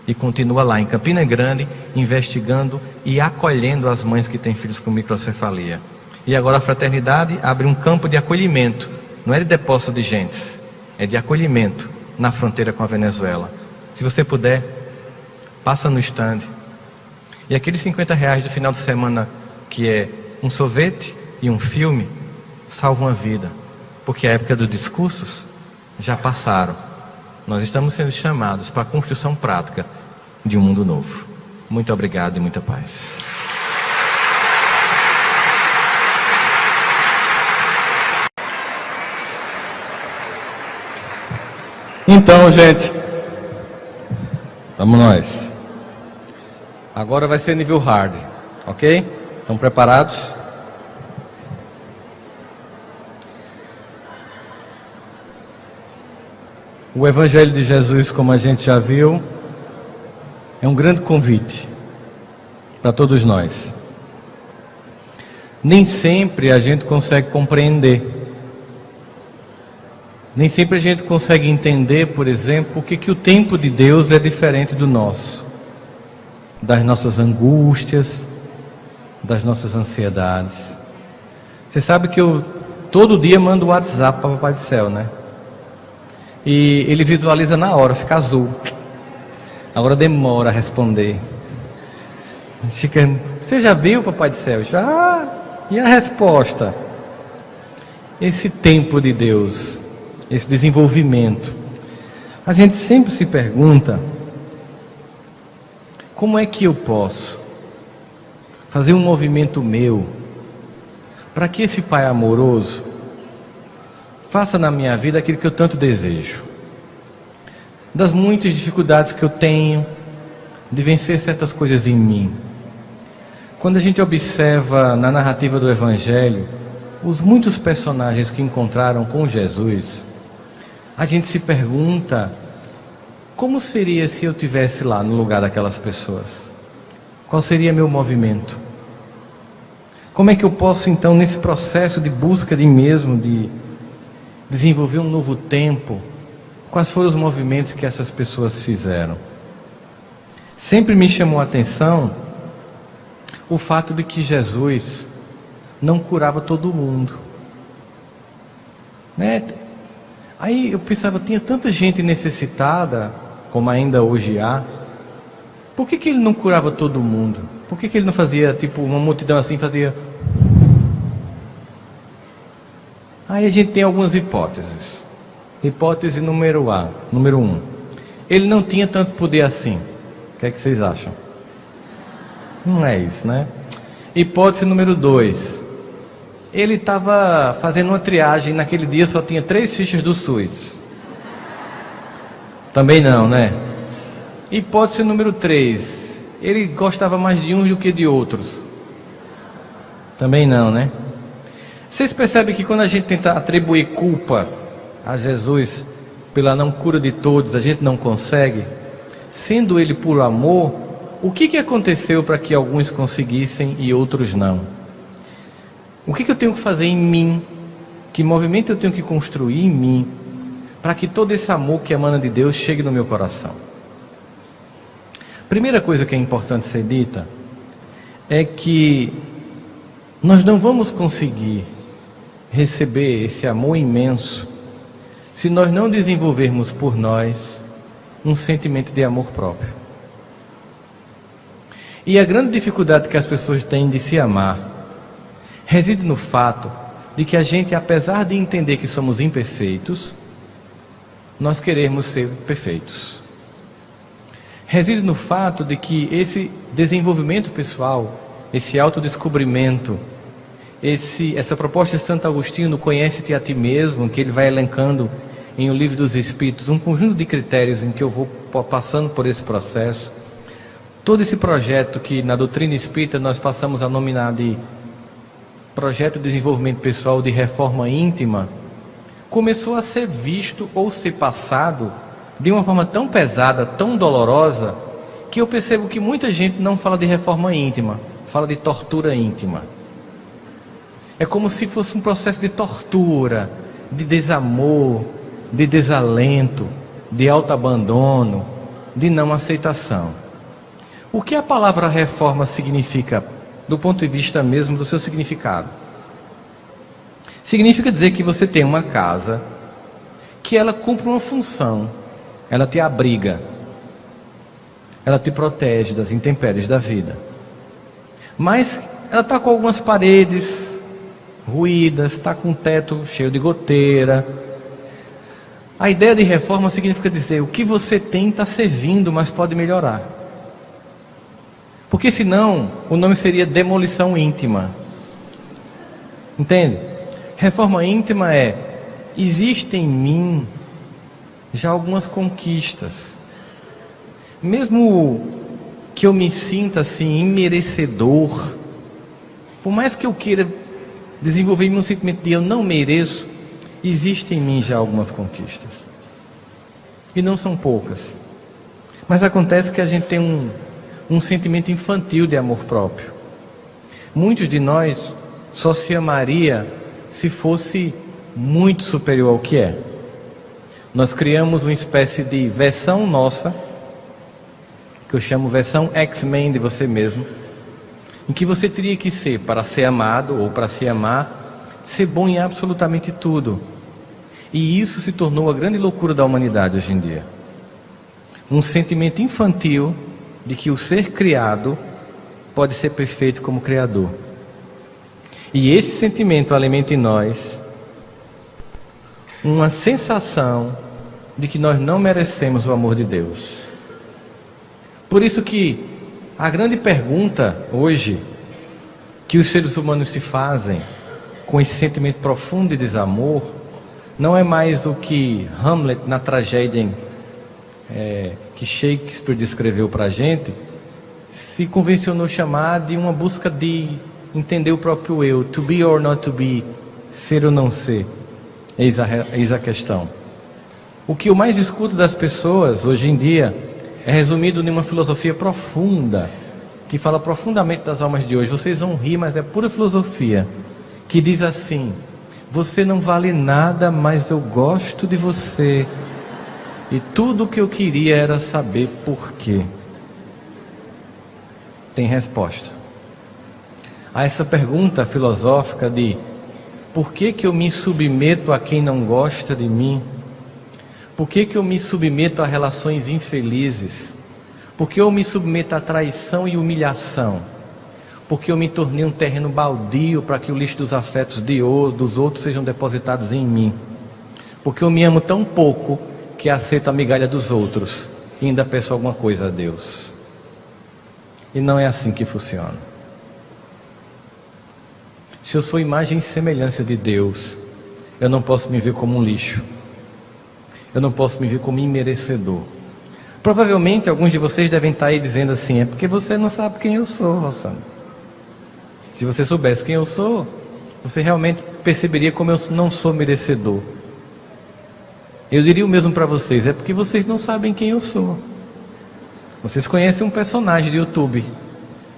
E continua lá em Campina Grande, investigando e acolhendo as mães que têm filhos com microcefalia. E agora a fraternidade abre um campo de acolhimento, não é de depósito de gentes, é de acolhimento na fronteira com a Venezuela. Se você puder, passa no stand. E aqueles R$50 do final de semana, que é um sorvete e um filme, salvam uma vida. Porque a época dos discursos já passaram. Nós estamos sendo chamados para a construção prática de um mundo novo. Muito obrigado e muita paz. Então, gente, Vamos nós. Agora vai ser nível hard, ok? Estão preparados? O Evangelho de Jesus, como a gente já viu, é um grande convite para todos nós. Nem sempre a gente consegue compreender. Nem sempre a gente consegue entender, por exemplo, por que o tempo de Deus é diferente do nosso. Das nossas angústias, das nossas ansiedades. Você sabe que eu todo dia mando WhatsApp para o Papai do Céu, né? E ele visualiza na hora, fica azul. Agora demora a responder. Você já viu, Papai do Céu? Já. E a resposta? Esse tempo de Deus, esse desenvolvimento. A gente sempre se pergunta: como é que eu posso fazer um movimento meu para que esse Pai amoroso faça na minha vida aquilo que eu tanto desejo? Das muitas dificuldades que eu tenho de vencer certas coisas em mim. Quando a gente observa na narrativa do Evangelho os muitos personagens que encontraram com Jesus, a gente se pergunta: como seria se eu estivesse lá no lugar daquelas pessoas? Qual seria meu movimento? Como é que eu posso então, nesse processo de busca de mim mesmo, de desenvolver um novo tempo, quais foram os movimentos que essas pessoas fizeram? Sempre me chamou a atenção o fato de que Jesus não curava todo mundo, né? Aí eu pensava, tinha tanta gente necessitada, como ainda hoje há, por que ele não curava todo mundo? Por que ele não fazia, tipo, uma multidão assim, fazia... Aí a gente tem algumas hipóteses. Hipótese número 1. Ele não tinha tanto poder assim. O que é que vocês acham? Não é isso, né? Hipótese número 2. Ele estava fazendo uma triagem, naquele dia só tinha 3 fichas do SUS. Também não, né? Hipótese número 3. Ele gostava mais de uns do que de outros. Também não, né? Vocês percebem que quando a gente tenta atribuir culpa a Jesus pela não cura de todos, a gente não consegue? Sendo ele por amor, o que aconteceu para que alguns conseguissem e outros não? O que eu tenho que fazer em mim? Que movimento eu tenho que construir em mim para que todo esse amor que emana de Deus chegue no meu coração? Primeira coisa que é importante ser dita é que nós não vamos conseguir receber esse amor imenso se nós não desenvolvermos por nós um sentimento de amor próprio. E a grande dificuldade que as pessoas têm de se amar reside no fato de que a gente, apesar de entender que somos imperfeitos, nós queremos ser perfeitos. Reside no fato de que esse desenvolvimento pessoal, esse autodescobrimento, essa proposta de Santo Agostinho no Conhece-te a ti mesmo, que ele vai elencando em O Livro dos Espíritos, um conjunto de critérios em que eu vou passando por esse processo. Todo esse projeto que na doutrina espírita nós passamos a nominar de projeto de desenvolvimento pessoal de reforma íntima, começou a ser visto ou ser passado de uma forma tão pesada, tão dolorosa, que eu percebo que muita gente não fala de reforma íntima, fala de tortura íntima. É como se fosse um processo de tortura, de desamor, de desalento, de autoabandono, de não aceitação. O que a palavra reforma significa, do ponto de vista mesmo do seu significado? Significa dizer que você tem uma casa, que ela cumpre uma função, ela te abriga, ela te protege das intempéries da vida, mas ela está com algumas paredes ruídas, está com um teto cheio de goteira. A ideia de reforma significa dizer, o que você tem está servindo, mas pode melhorar. Porque senão, o nome seria demolição íntima. Entende? Reforma íntima é, existe em mim já algumas conquistas. mesmo que eu me sinta assim, imerecedor, por mais que eu queira desenvolver um sentimento de eu não mereço, existe em mim já algumas conquistas. E não são poucas. Mas acontece que a gente tem um sentimento infantil de amor próprio. Muitos de nós só se amaria se fosse muito superior ao que é. Nós criamos uma espécie de versão nossa, que eu chamo versão X-Men de você mesmo, em que você teria que ser, para ser amado ou para se amar, ser bom em absolutamente tudo. E isso se tornou a grande loucura da humanidade hoje em dia. Um sentimento infantil de que o ser criado pode ser perfeito como Criador. E esse sentimento alimenta em nós uma sensação de que nós não merecemos o amor de Deus. Por isso que a grande pergunta hoje que os seres humanos se fazem com esse sentimento profundo de desamor não é mais o que Hamlet, na tragédia que Shakespeare descreveu para a gente, se convencionou chamar de uma busca de entender o próprio eu, to be or not to be, ser ou não ser. Eis a questão. O que eu mais escuto das pessoas hoje em dia é resumido em uma filosofia profunda, que fala profundamente das almas de hoje. Vocês vão rir, mas é pura filosofia, que diz assim: você não vale nada, mas eu gosto de você, e tudo o que eu queria era saber por quê. Tem resposta a essa pergunta filosófica de por que eu me submeto a quem não gosta de mim? Por que eu me submeto a relações infelizes? Por que eu me submeto a traição e humilhação? Porque eu me tornei um terreno baldio para que o lixo dos afetos dos outros sejam depositados em mim? Porque eu me amo tão pouco que aceito a migalha dos outros e ainda peço alguma coisa a Deus. E não é assim que funciona. Se eu sou imagem e semelhança de Deus, eu não posso me ver como um lixo. Eu não posso me ver como imerecedor. Provavelmente alguns de vocês devem estar aí dizendo assim: é porque você não sabe quem eu sou, Rossano. Se você soubesse quem eu sou, você realmente perceberia como eu não sou merecedor. Eu diria o mesmo para vocês: é porque vocês não sabem quem eu sou. Vocês conhecem um personagem de YouTube,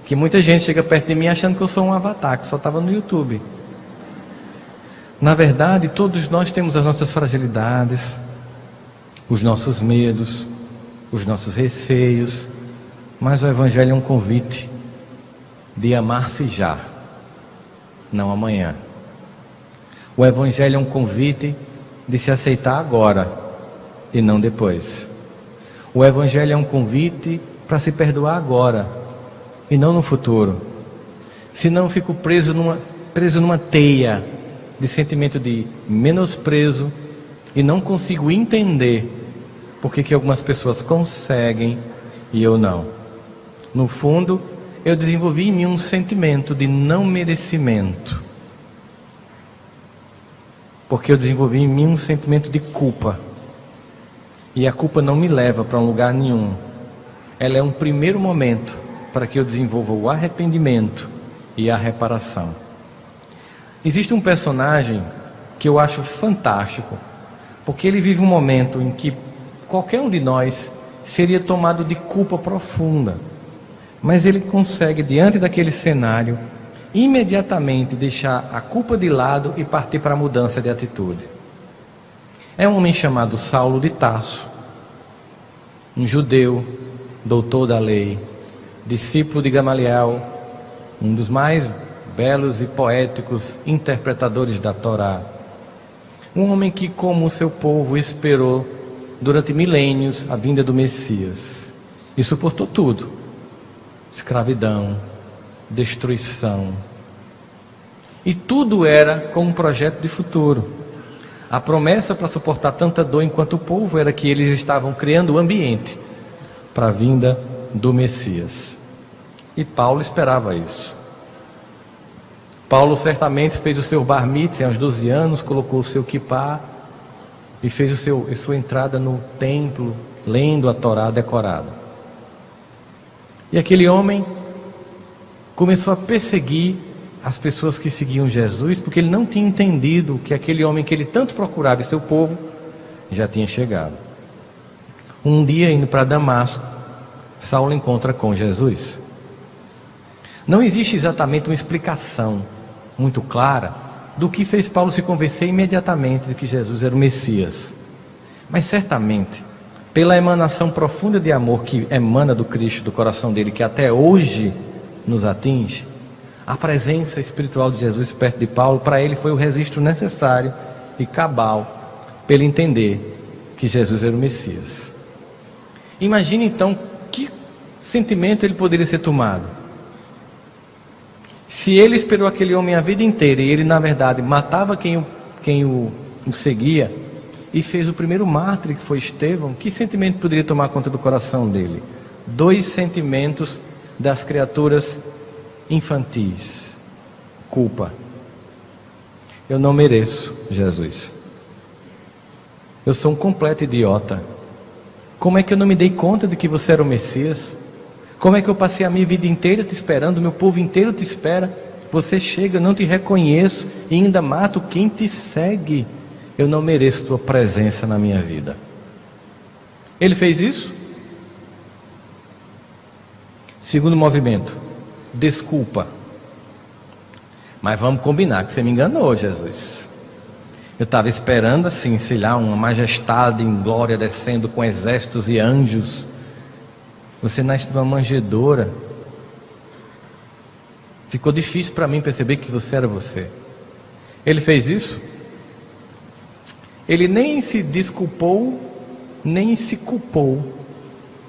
que muita gente chega perto de mim achando que eu sou um avatar, que só estava no YouTube. Na verdade, todos nós temos as nossas fragilidades, os nossos medos, os nossos receios, mas o Evangelho é um convite de amar-se já, não amanhã. O Evangelho é um convite de se aceitar agora e não depois. O Evangelho é um convite para se perdoar agora e não no futuro. Senão fico preso numa teia de sentimento de menosprezo e não consigo entender por que algumas pessoas conseguem e eu não. No fundo, eu desenvolvi em mim um sentimento de não merecimento, porque eu desenvolvi em mim um sentimento de culpa, e a culpa não me leva para um lugar nenhum. Ela é um primeiro momento para que eu desenvolva o arrependimento e a reparação. Existe um personagem que eu acho fantástico, porque ele vive um momento em que qualquer um de nós seria tomado de culpa profunda, mas ele consegue, diante daquele cenário, imediatamente deixar a culpa de lado e partir para a mudança de atitude. É um homem chamado Saulo de Tarso, um judeu, doutor da lei, discípulo de Gamaliel, um dos mais belos e poéticos interpretadores da Torá. Um homem que, como o seu povo, esperou durante milênios a vinda do Messias e suportou tudo: escravidão, destruição, e tudo era com um projeto de futuro. A promessa para suportar tanta dor enquanto o povo era que eles estavam criando o ambiente para a vinda do Messias. E Paulo esperava isso. Paulo certamente fez o seu bar mitzvah aos 12 anos, colocou o seu kippá e fez a sua entrada no templo, lendo a Torá decorada. E aquele homem começou a perseguir as pessoas que seguiam Jesus, porque ele não tinha entendido que aquele homem que ele tanto procurava e seu povo já tinha chegado. Um dia, indo para Damasco, Saulo encontra com Jesus. Não existe exatamente uma explicação muito clara do que fez Paulo se convencer imediatamente de que Jesus era o Messias. Mas certamente, pela emanação profunda de amor que emana do Cristo, do coração dele, que até hoje nos atinge, a presença espiritual de Jesus perto de Paulo, para ele foi o registro necessário e cabal para ele entender que Jesus era o Messias. Imagine então que sentimento ele poderia ser tomado. Se ele esperou aquele homem a vida inteira e ele na verdade matava quem o seguia e fez o primeiro mártir, que foi Estevão, que sentimento poderia tomar conta do coração dele? Dois sentimentos das criaturas infantis: culpa. Eu não mereço Jesus. Eu sou um completo idiota. Como é que eu não me dei conta de que você era o Messias? Como é que eu passei a minha vida inteira te esperando, meu povo inteiro te espera, você chega, eu não te reconheço e ainda mato quem te segue? Eu não mereço tua presença na minha vida. Ele fez isso? Segundo movimento, desculpa. Mas vamos combinar que você me enganou, Jesus. Eu estava esperando assim, sei lá, uma majestade em glória descendo com exércitos e anjos. Você nasce de uma manjedoura. Ficou difícil para mim perceber que você era você. Ele fez isso? Ele nem se desculpou, nem se culpou.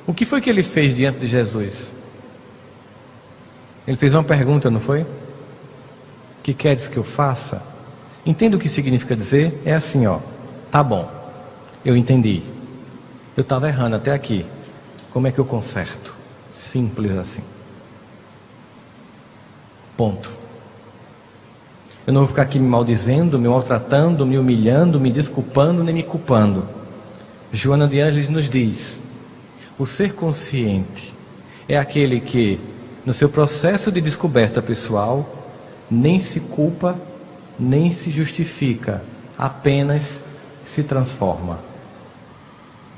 O que foi que ele fez diante de Jesus? Ele fez uma pergunta, não foi? Que queres que eu faça? Entenda o que significa dizer? É assim, ó. Tá bom, eu entendi. Eu estava errando até aqui. Como é que eu conserto? Simples assim. Ponto. Eu não vou ficar aqui me maldizendo, me maltratando, me humilhando, me desculpando, nem me culpando. Joana de Ângeles nos diz: o ser consciente é aquele que, no seu processo de descoberta pessoal, nem se culpa, nem se justifica, apenas se transforma.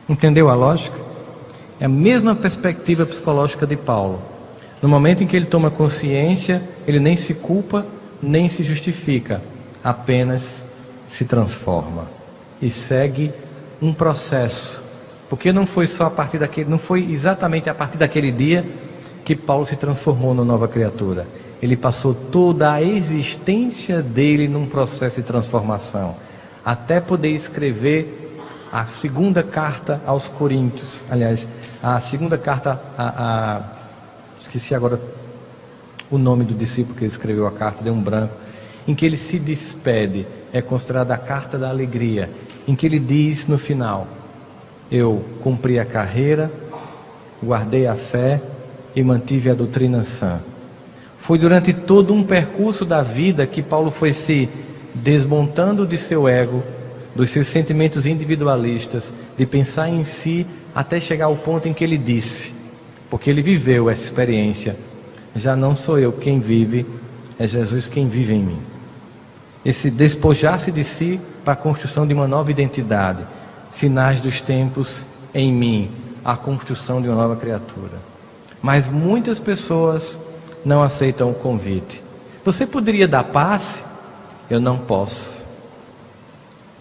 Entendeu a lógica? É a mesma perspectiva psicológica de Paulo. No momento em que ele toma consciência, ele nem se culpa, nem se justifica, apenas se transforma e segue um processo. Porque não foi só a partir daquele, não foi exatamente a partir daquele dia que Paulo se transformou numa nova criatura. Ele passou toda a existência dele num processo de transformação, até poder escrever a segunda carta aos Coríntios. Aliás, a segunda carta esqueci agora o nome do discípulo que escreveu a carta, deu um branco, em que ele se despede, é considerada a carta da alegria, em que ele diz no final: eu cumpri a carreira, guardei a fé e mantive a doutrina sã. Foi durante todo um percurso da vida que Paulo foi se desmontando de seu ego, dos seus sentimentos individualistas, de pensar em si, até chegar ao ponto em que ele disse, porque ele viveu essa experiência: já não sou eu quem vive, é Jesus quem vive em mim. Esse despojar-se de si para a construção de uma nova identidade, sinais dos tempos em mim, a construção de uma nova criatura. Mas muitas pessoas não aceitam o convite. Você poderia dar passe? Eu não posso.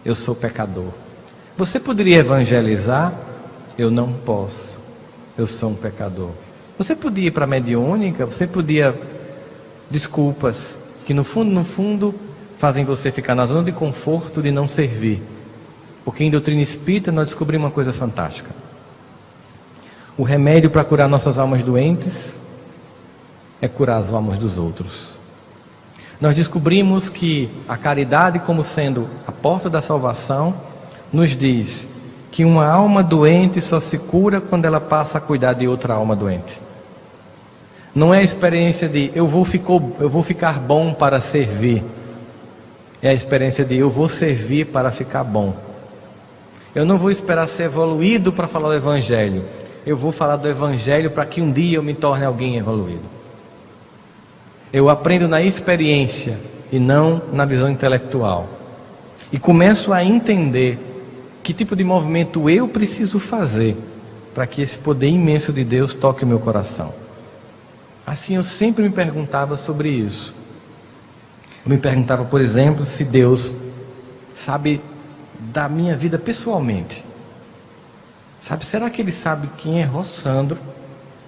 Eu sou pecador. Você poderia evangelizar? Eu não posso. Eu sou um pecador. Você podia ir para a mediúnica? Você podia... Desculpas que no fundo fazem você ficar na zona de conforto de não servir. Porque em doutrina espírita nós descobrimos uma coisa fantástica. O remédio para curar nossas almas doentes é curar as almas dos outros. Nós descobrimos que a caridade, como sendo a porta da salvação, nos diz que uma alma doente só se cura quando ela passa a cuidar de outra alma doente. Não é a experiência de eu vou ficar bom para servir. É a experiência de eu vou servir para ficar bom. Eu não vou esperar ser evoluído para falar o Evangelho. eu vou falar do Evangelho para que um dia eu me torne alguém evoluído. Eu aprendo na experiência e não na visão intelectual. E começo a entender que tipo de movimento eu preciso fazer para que esse poder imenso de Deus toque o meu coração. Assim eu sempre me perguntava sobre isso. Eu me perguntava, por exemplo, se Deus sabe da minha vida pessoalmente. Será que Ele sabe quem é Rossandro,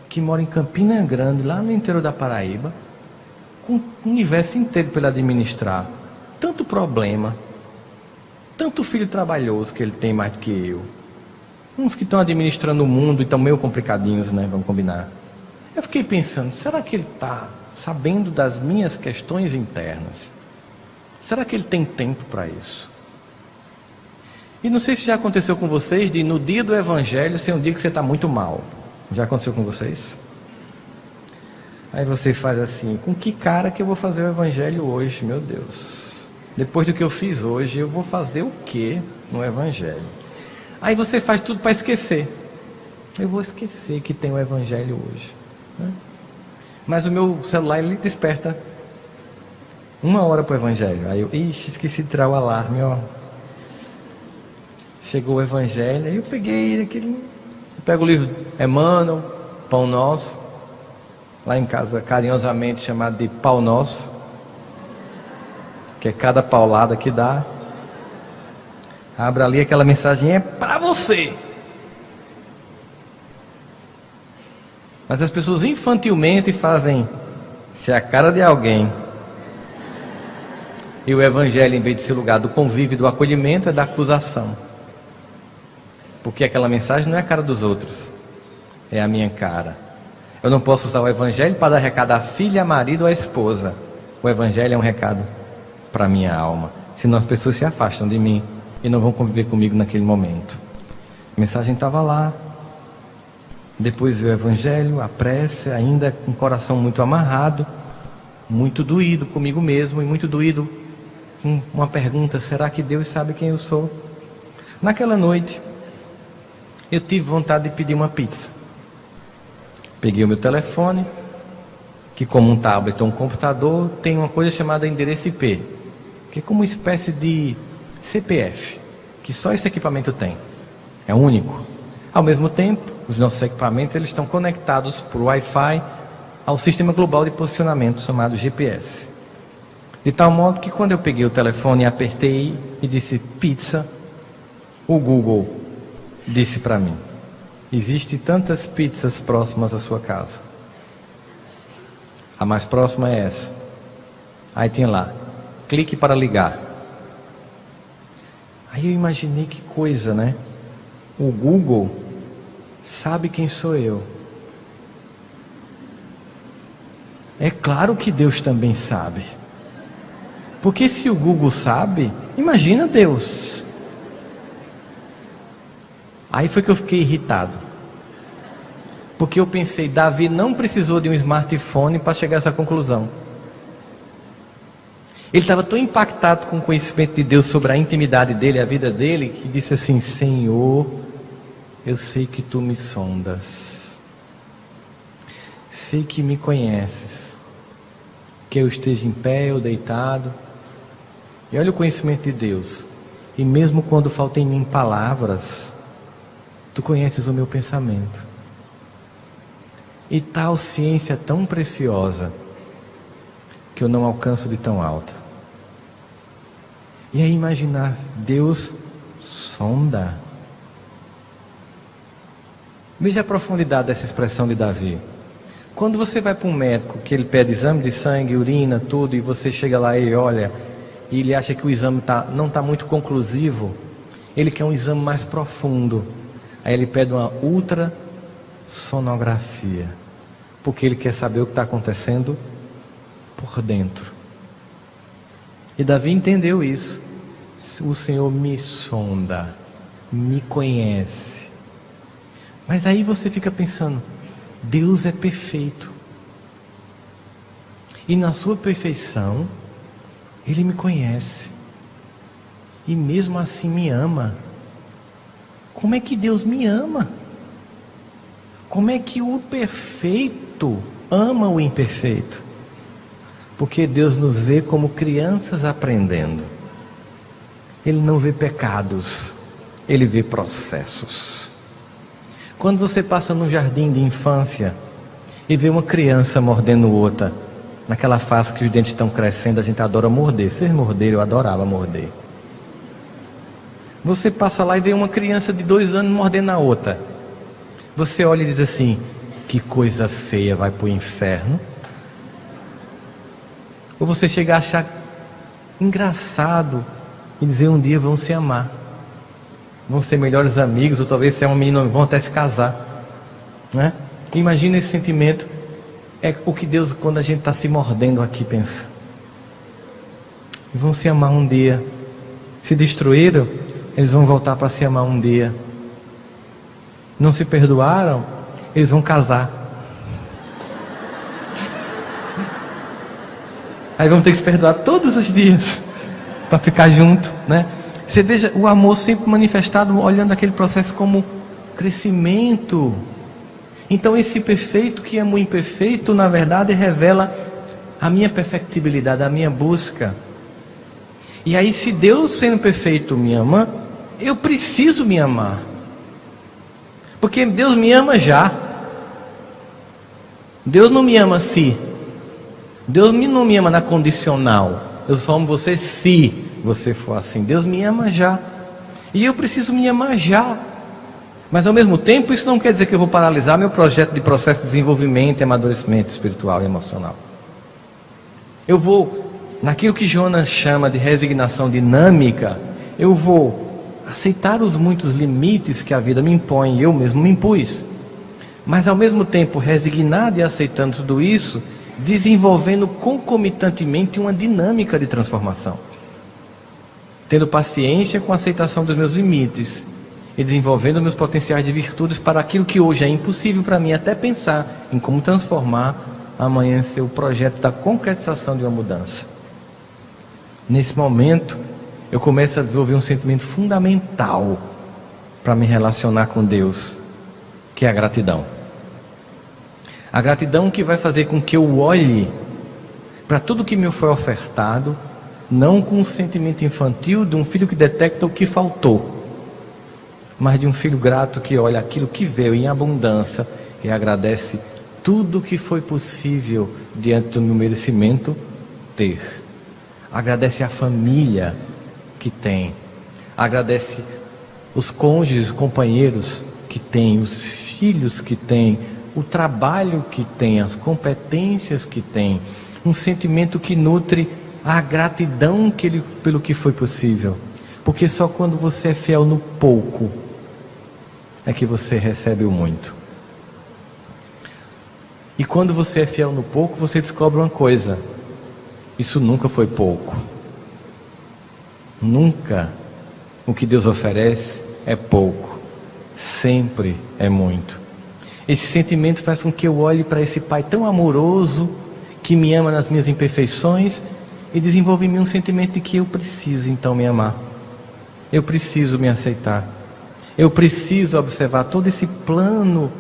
que mora em Campina Grande, lá no interior da Paraíba, com o universo inteiro para ele administrar, tanto problema, tanto filho trabalhoso que ele tem mais do que eu, uns que estão administrando o mundo e estão meio complicadinhos, né? Vamos combinar. Eu fiquei pensando, será que Ele está sabendo das minhas questões internas? Será que Ele tem tempo para isso? E não sei se já aconteceu com vocês, de no dia do Evangelho ser um dia que você está muito mal. Já aconteceu com vocês? Aí você faz assim, com que cara que eu vou fazer o Evangelho hoje, meu Deus? Depois do que eu fiz hoje, eu vou fazer o que no Evangelho? Aí você faz tudo para esquecer. Eu vou esquecer que tem o Evangelho hoje, né? Mas o meu celular, ele desperta 1 hora para o Evangelho. Aí eu, esqueci de tirar o alarme, ó. Chegou o Evangelho, aí eu peguei aquele... Eu pego o livro Emmanuel, Pão Nosso, lá em casa carinhosamente chamado de Pau Nosso, que é cada paulada que dá. Abra ali, aquela mensagem é para você. Mas as pessoas infantilmente fazem, se é a cara de alguém. E o Evangelho, em vez de ser lugar do convívio e do acolhimento, é da acusação. Porque aquela mensagem não é a cara dos outros, é a minha cara. Eu não posso usar o Evangelho para dar recado à filha, à marido ou à esposa. O Evangelho é um recado para a minha alma. Senão as pessoas se afastam de mim e não vão conviver comigo naquele momento. A mensagem estava lá. Depois veio o Evangelho, a prece, ainda com o coração muito amarrado, muito doído comigo mesmo e muito doído com uma pergunta: será que Deus sabe quem eu sou? Naquela noite, eu tive vontade de pedir uma pizza. Peguei o meu telefone, que como um tablet ou um computador, tem uma coisa chamada endereço IP, que é como uma espécie de CPF, que só esse equipamento tem. É único. Ao mesmo tempo, os nossos equipamentos eles estão conectados por Wi-Fi ao sistema global de posicionamento chamado GPS. De tal modo que quando eu peguei o telefone e apertei e disse pizza, o Google disse para mim: existem tantas pizzas próximas à sua casa. A mais próxima é essa. Aí tem lá, clique para ligar. Aí eu imaginei que coisa, né? O Google sabe quem sou eu. É claro que Deus também sabe. Porque se o Google sabe, imagina Deus. Aí foi que eu fiquei irritado. Porque eu pensei, Davi não precisou de um smartphone para chegar a essa conclusão. Ele estava tão impactado com o conhecimento de Deus sobre a intimidade dele, a vida dele, que disse assim: Senhor, eu sei que tu me sondas. Sei que me conheces. Que eu esteja em pé ou deitado. E olha o conhecimento de Deus. E mesmo quando faltam em mim palavras, tu conheces o meu pensamento. E tal ciência tão preciosa que eu não alcanço de tão alta. E aí imaginar, Deus sonda. Veja a profundidade dessa expressão de Davi. Quando você vai para um médico que ele pede exame de sangue, urina, tudo, e você chega lá e olha, e ele acha que o exame não está muito conclusivo, ele quer um exame mais profundo. Aí ele pede uma ultrassonografia, porque ele quer saber o que está acontecendo por dentro. E Davi entendeu isso. O Senhor me sonda, me conhece. Mas aí você fica pensando, Deus é perfeito. E na sua perfeição, Ele me conhece. E mesmo assim me ama. Como é que Deus me ama? Como é que o perfeito ama o imperfeito? Porque Deus nos vê como crianças aprendendo. Ele não vê pecados, Ele vê processos. Quando você passa no jardim de infância e vê uma criança mordendo outra, naquela fase que os dentes estão crescendo, a gente adora morder. Vocês morderam, eu adorava morder. Você passa lá e vê uma criança de 2 anos mordendo a outra. Você olha e diz assim: que coisa feia, vai para o inferno. Ou você chega a achar engraçado e dizer: um dia vão se amar, vão ser melhores amigos, ou talvez se é um menino, vão até se casar, né? Imagina esse sentimento. É o que Deus, quando a gente está se mordendo aqui, pensa: vão se amar um dia. Se destruíram, eles vão voltar para se amar um dia. Não se perdoaram, eles vão casar. Aí vão ter que se perdoar todos os dias para ficar junto, né? Você veja o amor sempre manifestado, olhando aquele processo como crescimento. Então esse perfeito que ama o imperfeito, na verdade revela a minha perfectibilidade, a minha busca. E aí, se Deus sendo perfeito me ama, eu preciso me amar, porque Deus me ama já. Deus não me ama se. Deus não me ama na condicional. Eu só amo você se você for assim. Deus me ama já. E eu preciso me amar já. Mas ao mesmo tempo, isso não quer dizer que eu vou paralisar meu projeto de processo de desenvolvimento e amadurecimento espiritual e emocional. Eu vou, naquilo que Jonas chama de resignação dinâmica, eu vou aceitar os muitos limites que a vida me impõe, eu mesmo me impus. Mas ao mesmo tempo, resignado e aceitando tudo isso, desenvolvendo concomitantemente uma dinâmica de transformação. Tendo paciência com a aceitação dos meus limites e desenvolvendo meus potenciais de virtudes para aquilo que hoje é impossível para mim até pensar em como transformar, amanhã ser o projeto da concretização de uma mudança. Nesse momento, eu começo a desenvolver um sentimento fundamental para me relacionar com Deus, que é a gratidão. A gratidão que vai fazer com que eu olhe para tudo que me foi ofertado, não com um sentimento infantil de um filho que detecta o que faltou, mas de um filho grato que olha aquilo que veio em abundância e agradece tudo que foi possível diante do meu merecimento ter. Agradece a família que tem, agradece os cônjuges, companheiros que tem, os filhos que tem, o trabalho que tem, as competências que tem, um sentimento que nutre a gratidão pelo que foi possível, porque só quando você é fiel no pouco é que você recebe o muito. E quando você é fiel no pouco, você descobre uma coisa: isso nunca foi pouco. Nunca o que Deus oferece é pouco, sempre é muito. Esse sentimento faz com que eu olhe para esse Pai tão amoroso, que me ama nas minhas imperfeições, e desenvolve em mim um sentimento de que eu preciso então me amar, eu preciso me aceitar, eu preciso observar todo esse plano.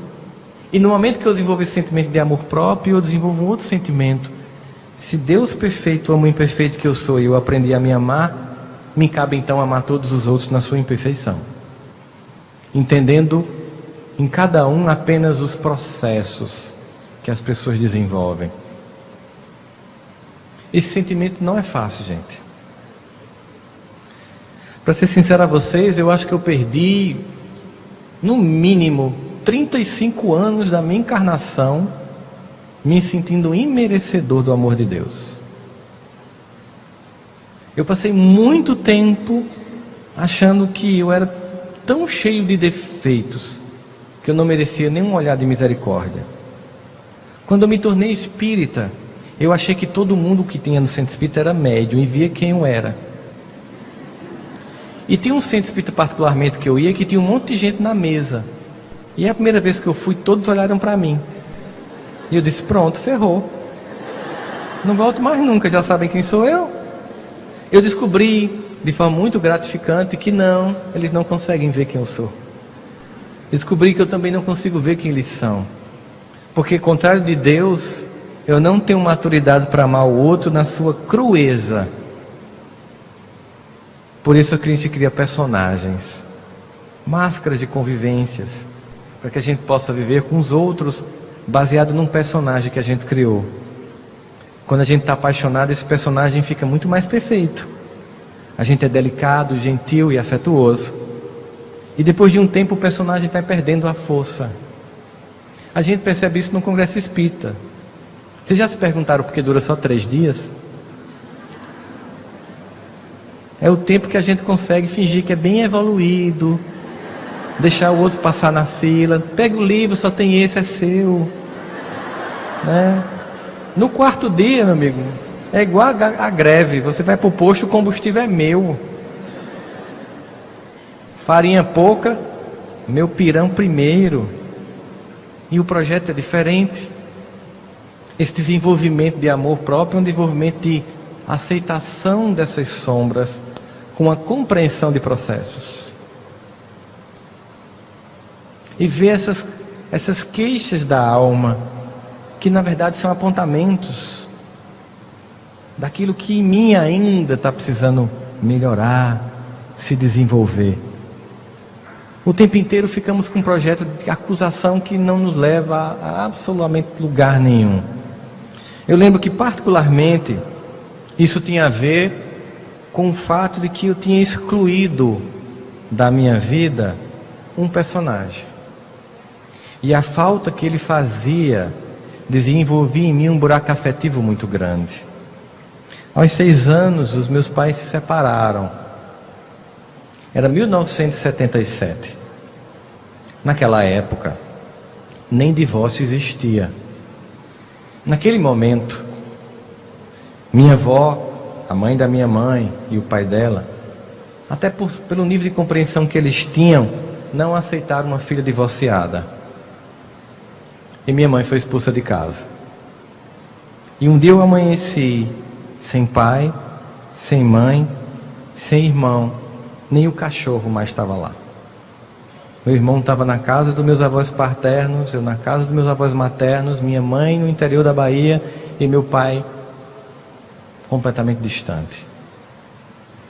E no momento que eu desenvolvo esse sentimento de amor próprio, eu desenvolvo um outro sentimento: se Deus perfeito ama o imperfeito que eu sou e eu aprendi a me amar, me cabe então amar todos os outros na sua imperfeição, entendendo em cada um apenas os processos que as pessoas desenvolvem. Esse sentimento não é fácil, gente. Para ser sincero a vocês, eu acho que eu perdi no mínimo 35 anos da minha encarnação me sentindo imerecedor do amor de Deus. Eu passei muito tempo achando que eu era tão cheio de defeitos que eu não merecia nenhum olhar de misericórdia. Quando eu me tornei espírita, eu achei que todo mundo que tinha no centro espírita era médium e via quem eu era. E tinha um centro espírita particularmente que eu ia, que tinha um monte de gente na mesa. E a primeira vez que eu fui, todos olharam para mim. E eu disse: pronto, ferrou. Não volto mais nunca, já sabem quem sou eu. Eu descobri, de forma muito gratificante, que não, eles não conseguem ver quem eu sou. Descobri que eu também não consigo ver quem eles são. Porque, ao contrário de Deus, eu não tenho maturidade para amar o outro na sua crueza. Por isso a gente cria personagens, máscaras de convivências, para que a gente possa viver com os outros baseado num personagem que a gente criou. Quando a gente está apaixonado, esse personagem fica muito mais perfeito. A gente é delicado, gentil e afetuoso. E depois de um tempo o personagem vai perdendo a força. A gente percebe isso no Congresso Espírita. Vocês já se perguntaram por que dura só 3 dias? É o tempo que a gente consegue fingir que é bem evoluído, deixar o outro passar na fila. Pega o livro, só tem esse, é seu, né? No 4º dia, meu amigo, é igual a greve. Você vai para o posto, o combustível é meu. Farinha pouca, meu pirão primeiro. E o projeto é diferente. Esse desenvolvimento de amor próprio é um desenvolvimento de aceitação dessas sombras, com a compreensão de processos. E ver essas queixas da alma, que na verdade são apontamentos daquilo que em mim ainda está precisando melhorar, se desenvolver. O tempo inteiro ficamos com um projeto de acusação que não nos leva a absolutamente lugar nenhum. Eu lembro que particularmente isso tinha a ver com o fato de que eu tinha excluído da minha vida um personagem. E a falta que ele fazia desenvolvia em mim um buraco afetivo muito grande. Aos 6 anos, os meus pais se separaram. Era 1977. Naquela época, nem divórcio existia. Naquele momento, minha avó, a mãe da minha mãe e o pai dela, até pelo nível de compreensão que eles tinham, não aceitaram uma filha divorciada. E minha mãe foi expulsa de casa. E um dia eu amanheci sem pai, sem mãe, sem irmão, nem o cachorro mais estava lá. Meu irmão estava na casa dos meus avós paternos, eu na casa dos meus avós maternos, minha mãe no interior da Bahia e meu pai completamente distante.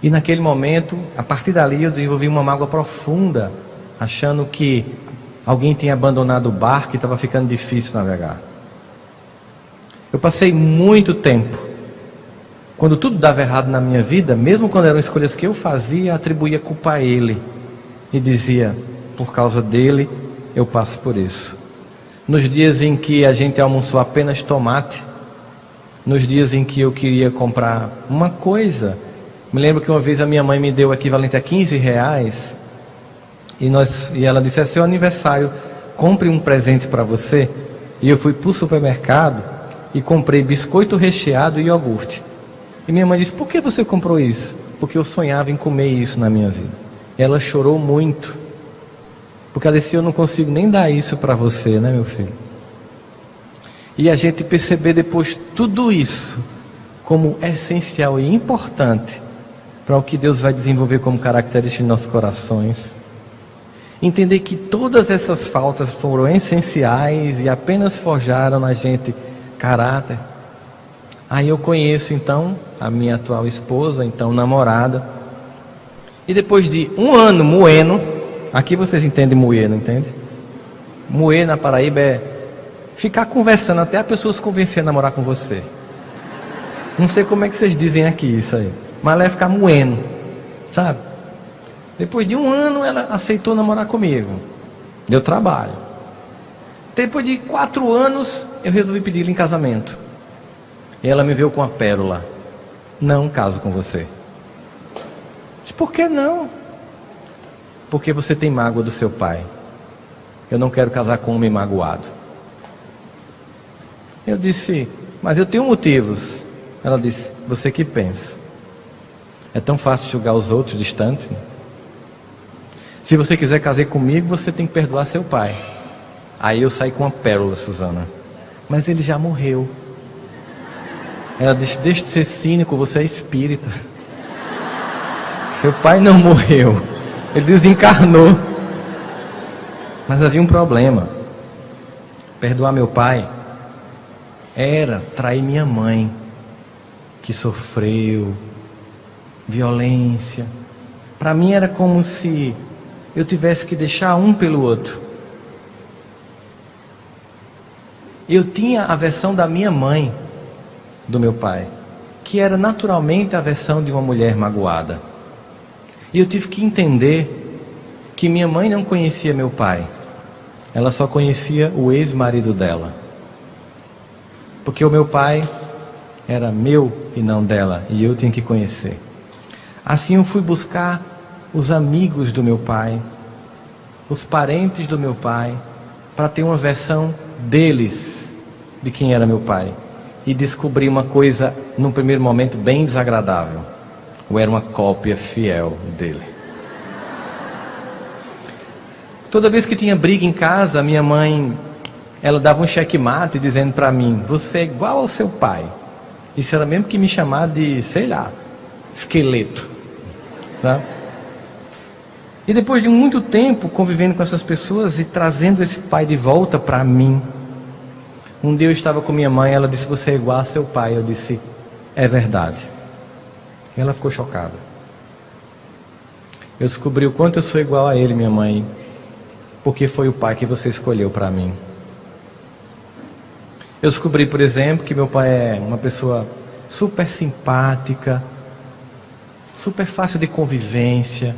E naquele momento, a partir dali eu desenvolvi uma mágoa profunda, achando que alguém tinha abandonado o barco e estava ficando difícil navegar. Eu passei muito tempo, quando tudo dava errado na minha vida, mesmo quando eram escolhas que eu fazia, atribuía culpa a ele e dizia: por causa dele eu passo por isso. Nos dias em que a gente almoçou apenas tomate, nos dias em que eu queria comprar uma coisa, me lembro que uma vez a minha mãe me deu o equivalente a 15 reais e ela disse: é seu aniversário, compre um presente para você. E eu fui para o supermercado e comprei biscoito recheado e iogurte. E minha mãe disse: por que você comprou isso? Porque eu sonhava em comer isso na minha vida. Ela chorou muito, porque ela disse: eu não consigo nem dar isso para você, né, meu filho? E a gente perceber depois tudo isso como essencial e importante para o que Deus vai desenvolver como característica em nossos corações. Entender que todas essas faltas foram essenciais e apenas forjaram na gente caráter. Aí eu conheço então a minha atual esposa, então namorada. E depois de 1 ano moendo, aqui vocês entendem moer, não entende? Moer na Paraíba é ficar conversando até a pessoa se convencer a namorar com você. Não sei como é que vocês dizem aqui isso aí, mas ela é ficar moendo, sabe? Depois de 1 ano ela aceitou namorar comigo. Deu trabalho. Depois de 4 anos eu resolvi pedir-lhe em casamento. E ela me veio com a pérola: não caso com você. Disse: por que não? Porque você tem mágoa do seu pai. Eu não quero casar com um homem magoado. Eu disse: mas eu tenho motivos. Ela disse: você que pensa. É tão fácil julgar os outros distantes, né? Se você quiser casar comigo, você tem que perdoar seu pai. Aí eu saí com uma pérola, Suzana: mas ele já morreu. Ela disse: deixe de ser cínico, você é espírita. Seu pai não morreu, ele desencarnou. Mas havia um problema. Perdoar meu pai era trair minha mãe, que sofreu violência. Para mim era como se eu tivesse que deixar um pelo outro. Eu tinha a versão da minha mãe, do meu pai, que era naturalmente a versão de uma mulher magoada. E eu tive que entender que minha mãe não conhecia meu pai. Ela só conhecia o ex-marido dela. Porque o meu pai era meu e não dela, e eu tinha que conhecer. Assim eu fui buscar os amigos do meu pai, os parentes do meu pai, para ter uma versão deles, de quem era meu pai. E descobri uma coisa, num primeiro momento, bem desagradável. Eu era uma cópia fiel dele. Toda vez que tinha briga em casa, minha mãe, ela dava um checkmate dizendo para mim: você é igual ao seu pai. Isso era mesmo que me chamar de, sei lá, esqueleto. Tá? E depois de muito tempo convivendo com essas pessoas e trazendo esse pai de volta para mim, um dia eu estava com minha mãe, ela disse: você é igual a seu pai. Eu disse: é verdade. E ela ficou chocada. Eu descobri o quanto eu sou igual a ele, minha mãe, porque foi o pai que você escolheu para mim. Eu descobri, por exemplo, que meu pai é uma pessoa super simpática, super fácil de convivência.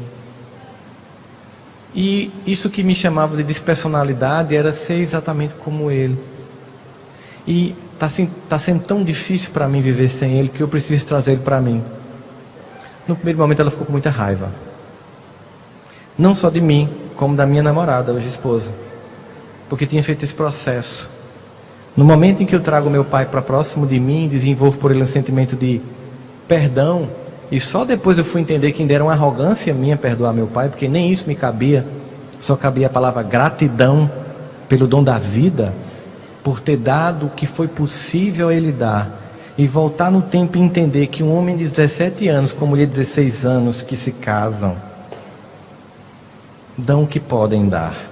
E isso que me chamava de despersonalidade era ser exatamente como ele. E está sendo tão difícil para mim viver sem ele que eu preciso trazer ele para mim. No primeiro momento ela ficou com muita raiva. Não só de mim, como da minha namorada, hoje esposa. Porque tinha feito esse processo. No momento em que eu trago meu pai para próximo de mim, desenvolvo por ele um sentimento de perdão, e só depois eu fui entender que ainda era uma arrogância minha perdoar meu pai, porque nem isso me cabia, só cabia a palavra gratidão pelo dom da vida, por ter dado o que foi possível a ele dar, e voltar no tempo e entender que um homem de 17 anos, com uma mulher de 16 anos que se casam, dão o que podem dar.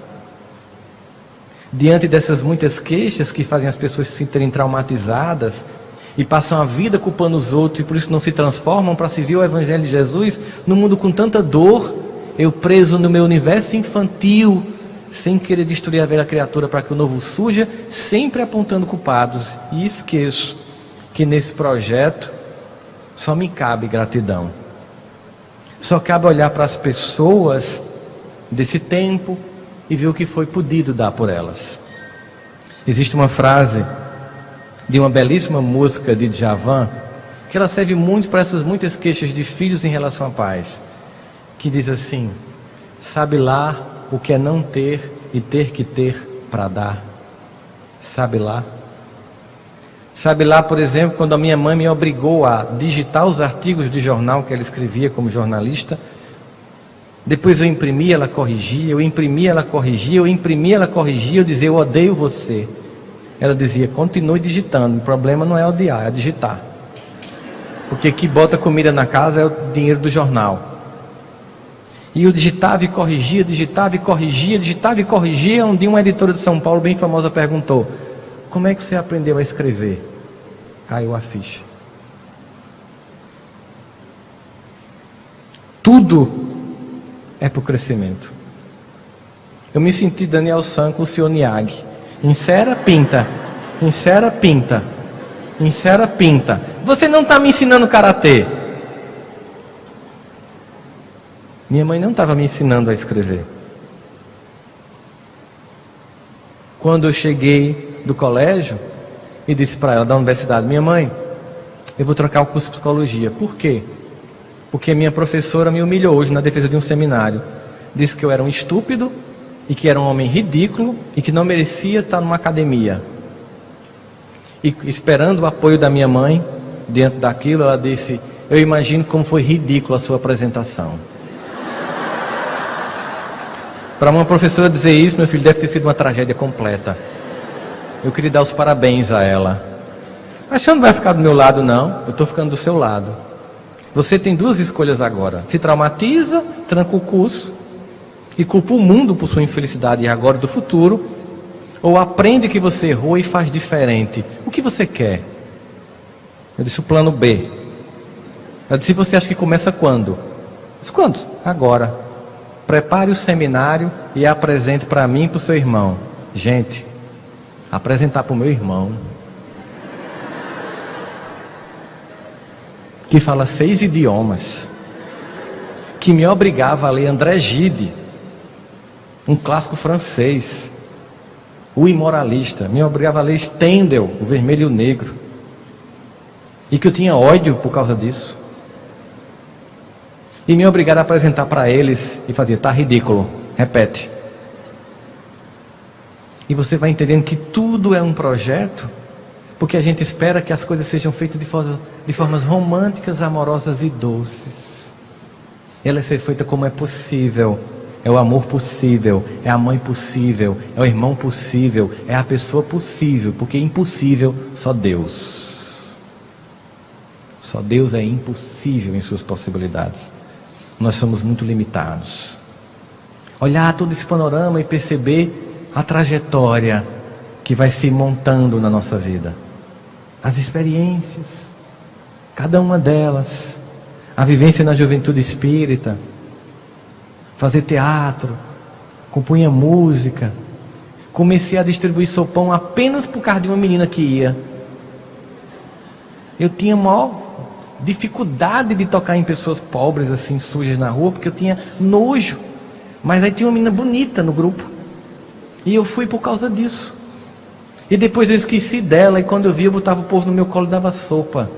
Diante dessas muitas queixas que fazem as pessoas se sentirem traumatizadas e passam a vida culpando os outros e por isso não se transformam para servir o Evangelho de Jesus, no mundo com tanta dor, eu preso no meu universo infantil, sem querer destruir a velha criatura para que o novo surja, sempre apontando culpados, e esqueço que nesse projeto só me cabe gratidão. Só cabe olhar para as pessoas desse tempo e ver o que foi podido dar por elas. Existe uma frase de uma belíssima música de Djavan, que ela serve muito para essas muitas queixas de filhos em relação a pais, que diz assim: sabe lá o que é não ter e ter que ter para dar. Sabe lá? Sabe lá, por exemplo, quando a minha mãe me obrigou a digitar os artigos de jornal que ela escrevia como jornalista. Depois eu imprimia, ela corrigia, eu imprimia, ela corrigia, eu imprimia, ela corrigia, eu dizia: eu odeio você. Ela dizia: continue digitando, o problema não é odiar, é digitar. Porque que bota comida na casa é o dinheiro do jornal. E eu digitava e corrigia, digitava e corrigia, digitava e corrigia. Um dia uma editora de São Paulo bem famosa perguntou: como é que você aprendeu a escrever? Caiu a ficha. Tudo é para o crescimento. Eu me senti Daniel San com o Sr. Miyagi. Insera, pinta. Insera, pinta. Insera, pinta. Você não está me ensinando karatê. Minha mãe não estava me ensinando a escrever. Quando eu cheguei do colégio e disse para ela, da universidade: minha mãe, eu vou trocar o curso de psicologia. Por quê? Porque minha professora me humilhou hoje na defesa de um seminário. Disse que eu era um estúpido e que era um homem ridículo e que não merecia estar numa academia. E esperando o apoio da minha mãe, diante daquilo, ela disse: eu imagino como foi ridícula a sua apresentação. Para uma professora dizer isso, meu filho, deve ter sido uma tragédia completa. Eu queria dar os parabéns a ela. Mas você não vai ficar do meu lado, não. Eu estou ficando do seu lado. Você tem duas escolhas agora: se traumatiza, tranca o curso e culpa o mundo por sua infelicidade agora e do futuro, ou aprende que você errou e faz diferente. O que você quer? Eu disse o plano B. Ela disse: você acha que começa quando? Eu disse: quando? Agora. Prepare o seminário e apresente para mim e para o seu irmão. Gente, apresentar para o meu irmão, que fala 6 idiomas, que me obrigava a ler André Gide, um clássico francês, O Imoralista, me obrigava a ler Stendhal, O Vermelho e o Negro, e que eu tinha ódio por causa disso, e me obrigava a apresentar para eles e fazia: tá ridículo, repete. E você vai entendendo que tudo é um projeto, porque a gente espera que as coisas sejam feitas de formas românticas, amorosas e doces. Ela é ser feita como é possível. É o amor possível, é a mãe possível, é o irmão possível, é a pessoa possível, porque impossível só Deus. Só Deus é impossível em suas possibilidades. Nós somos muito limitados. Olhar todo esse panorama e perceber a trajetória que vai se montando na nossa vida. As experiências, cada uma delas, a vivência na juventude espírita, fazer teatro, compunha música, comecei a distribuir sopão apenas por causa de uma menina que ia. Eu tinha maior dificuldade de tocar em pessoas pobres assim, sujas na rua, porque eu tinha nojo, mas aí tinha uma menina bonita no grupo, e eu fui por causa disso. E depois eu esqueci dela, e quando eu vi, eu botava o povo no meu colo e dava sopa,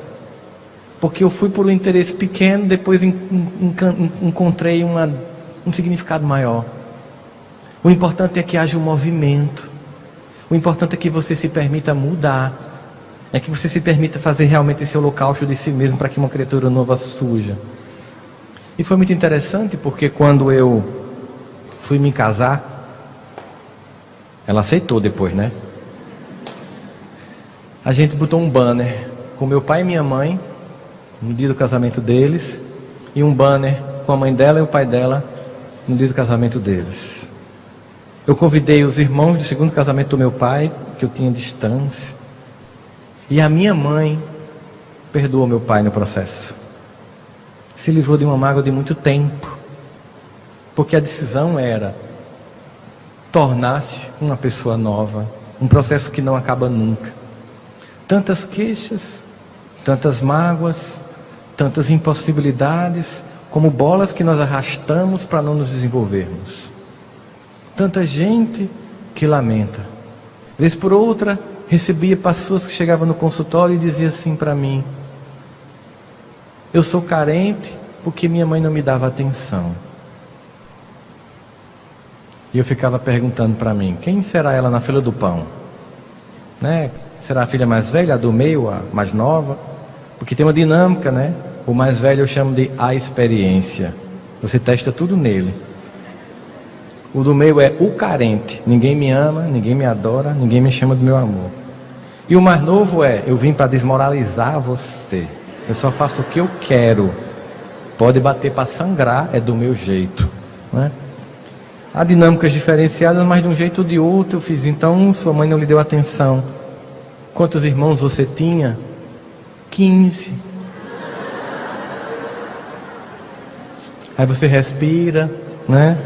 porque eu fui por um interesse pequeno, depois encontrei um significado maior. O importante é que haja um movimento. O importante é que você se permita mudar. É que você se permita fazer realmente esse holocausto de si mesmo para que uma criatura nova surja. E foi muito interessante, porque quando eu fui me casar, ela aceitou depois, né? A gente botou um banner com meu pai e minha mãe no dia do casamento deles, e um banner com a mãe dela e o pai dela no dia do casamento deles. Eu convidei os irmãos do segundo casamento do meu pai, que eu tinha distância, e a minha mãe perdoou meu pai no processo. Se livrou de uma mágoa de muito tempo, porque a decisão era tornar-se uma pessoa nova, um processo que não acaba nunca. Tantas queixas, tantas mágoas, tantas impossibilidades, como bolas que nós arrastamos para não nos desenvolvermos. Tanta gente que lamenta. Vez por outra, recebia pessoas que chegavam no consultório e diziam assim para mim: eu sou carente porque minha mãe não me dava atenção. E eu ficava perguntando para mim: quem será ela na fila do pão? Né? Será a filha mais velha, a do meio, a mais nova? Porque tem uma dinâmica, né? O mais velho eu chamo de a experiência. Você testa tudo nele. O do meio é o carente. Ninguém me ama, ninguém me adora, ninguém me chama do meu amor. E o mais novo é: eu vim para desmoralizar você. Eu só faço o que eu quero. Pode bater para sangrar, é do meu jeito, né? Há dinâmicas diferenciadas, mas de um jeito ou de outro eu fiz. Então, sua mãe não lhe deu atenção. Quantos irmãos você tinha? 15. Aí você respira, né?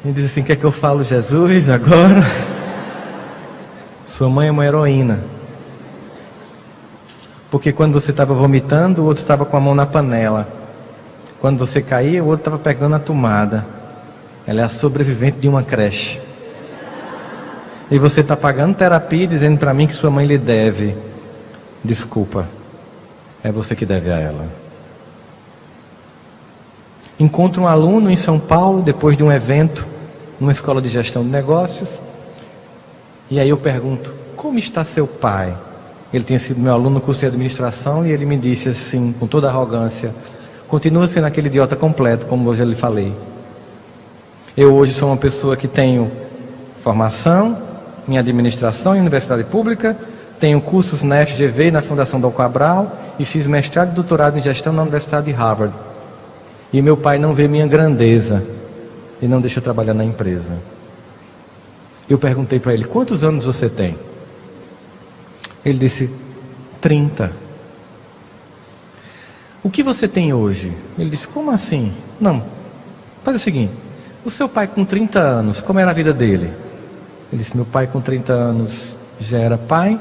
E diz assim: quer que eu falo Jesus agora? Sua mãe é uma heroína. Porque quando você estava vomitando, o outro estava com a mão na panela. Quando você caía, o outro estava pegando a tomada. Ela é a sobrevivente de uma creche. E você está pagando terapia e dizendo para mim que sua mãe lhe deve. Desculpa, é você que deve a ela. Encontro um aluno em São Paulo, depois de um evento, numa escola de gestão de negócios. E aí eu pergunto: como está seu pai? Ele tinha sido meu aluno no curso de administração, e ele me disse assim, com toda arrogância: continua sendo aquele idiota completo, como hoje eu lhe falei. Eu hoje sou uma pessoa que tenho formação em administração em universidade pública, tenho cursos na FGV e na Fundação Dom Cabral, e fiz mestrado e doutorado em gestão na Universidade de Harvard. E meu pai não vê minha grandeza, e não deixou trabalhar na empresa. Eu perguntei para ele: quantos anos você tem? Ele disse: 30. O que você tem hoje? Ele disse: como assim? Não, faz o seguinte, o seu pai com 30 anos, como era a vida dele? Ele disse: meu pai com 30 anos já era pai,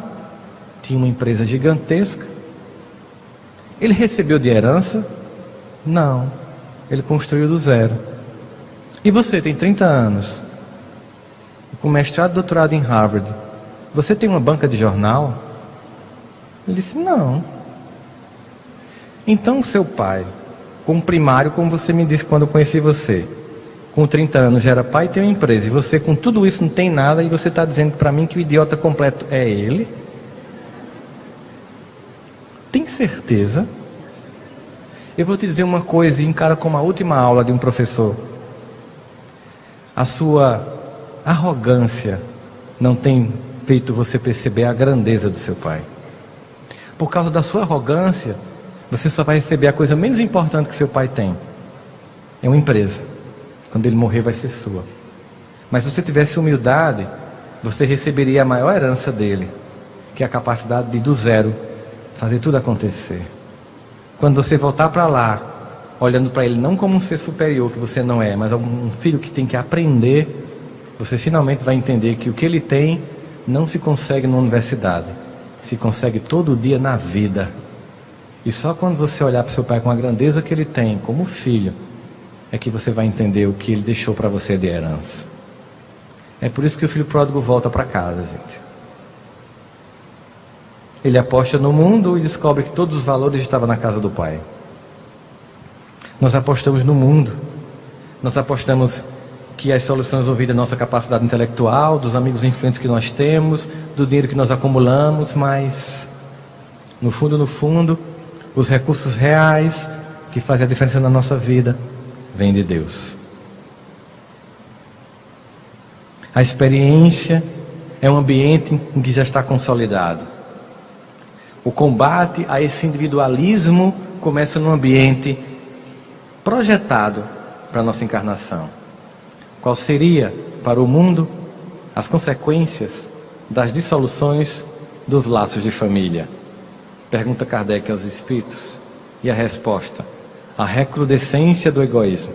tinha uma empresa gigantesca. Ele recebeu de herança? Não, ele construiu do zero. E você tem 30 anos, com mestrado e doutorado em Harvard, você tem uma banca de jornal? Ele disse: não. Então seu pai, com primário, como você me disse quando eu conheci você, com 30 anos já era pai e tem uma empresa, e você com tudo isso não tem nada, e você está dizendo para mim que o idiota completo é ele? Tem certeza? Eu vou te dizer uma coisa, e encara como a última aula de um professor. A sua arrogância não tem feito você perceber a grandeza do seu pai. Por causa da sua arrogância, você só vai receber a coisa menos importante que seu pai tem. É uma empresa. Quando ele morrer vai ser sua. Mas se você tivesse humildade, você receberia a maior herança dele, que é a capacidade de do zero fazer tudo acontecer. Quando você voltar para lá, olhando para ele não como um ser superior que você não é, mas um filho que tem que aprender, você finalmente vai entender que o que ele tem não se consegue na universidade, se consegue todo dia na vida. E só quando você olhar para o seu pai com a grandeza que ele tem como filho, é que você vai entender o que ele deixou para você de herança. É por isso que o filho pródigo volta para casa, gente. Ele aposta no mundo e descobre que todos os valores estavam na casa do pai. Nós apostamos no mundo. Nós apostamos que as soluções vão vir da nossa capacidade intelectual, dos amigos influentes que nós temos, do dinheiro que nós acumulamos, mas no fundo, os recursos reais que fazem a diferença na nossa vida vêm de Deus. A experiência é um ambiente em que já está consolidado. O combate a esse individualismo começa num ambiente projetado para a nossa encarnação. Qual seria para o mundo as consequências das dissoluções dos laços de família? Pergunta Kardec aos espíritos. E a resposta: a recrudescência do egoísmo.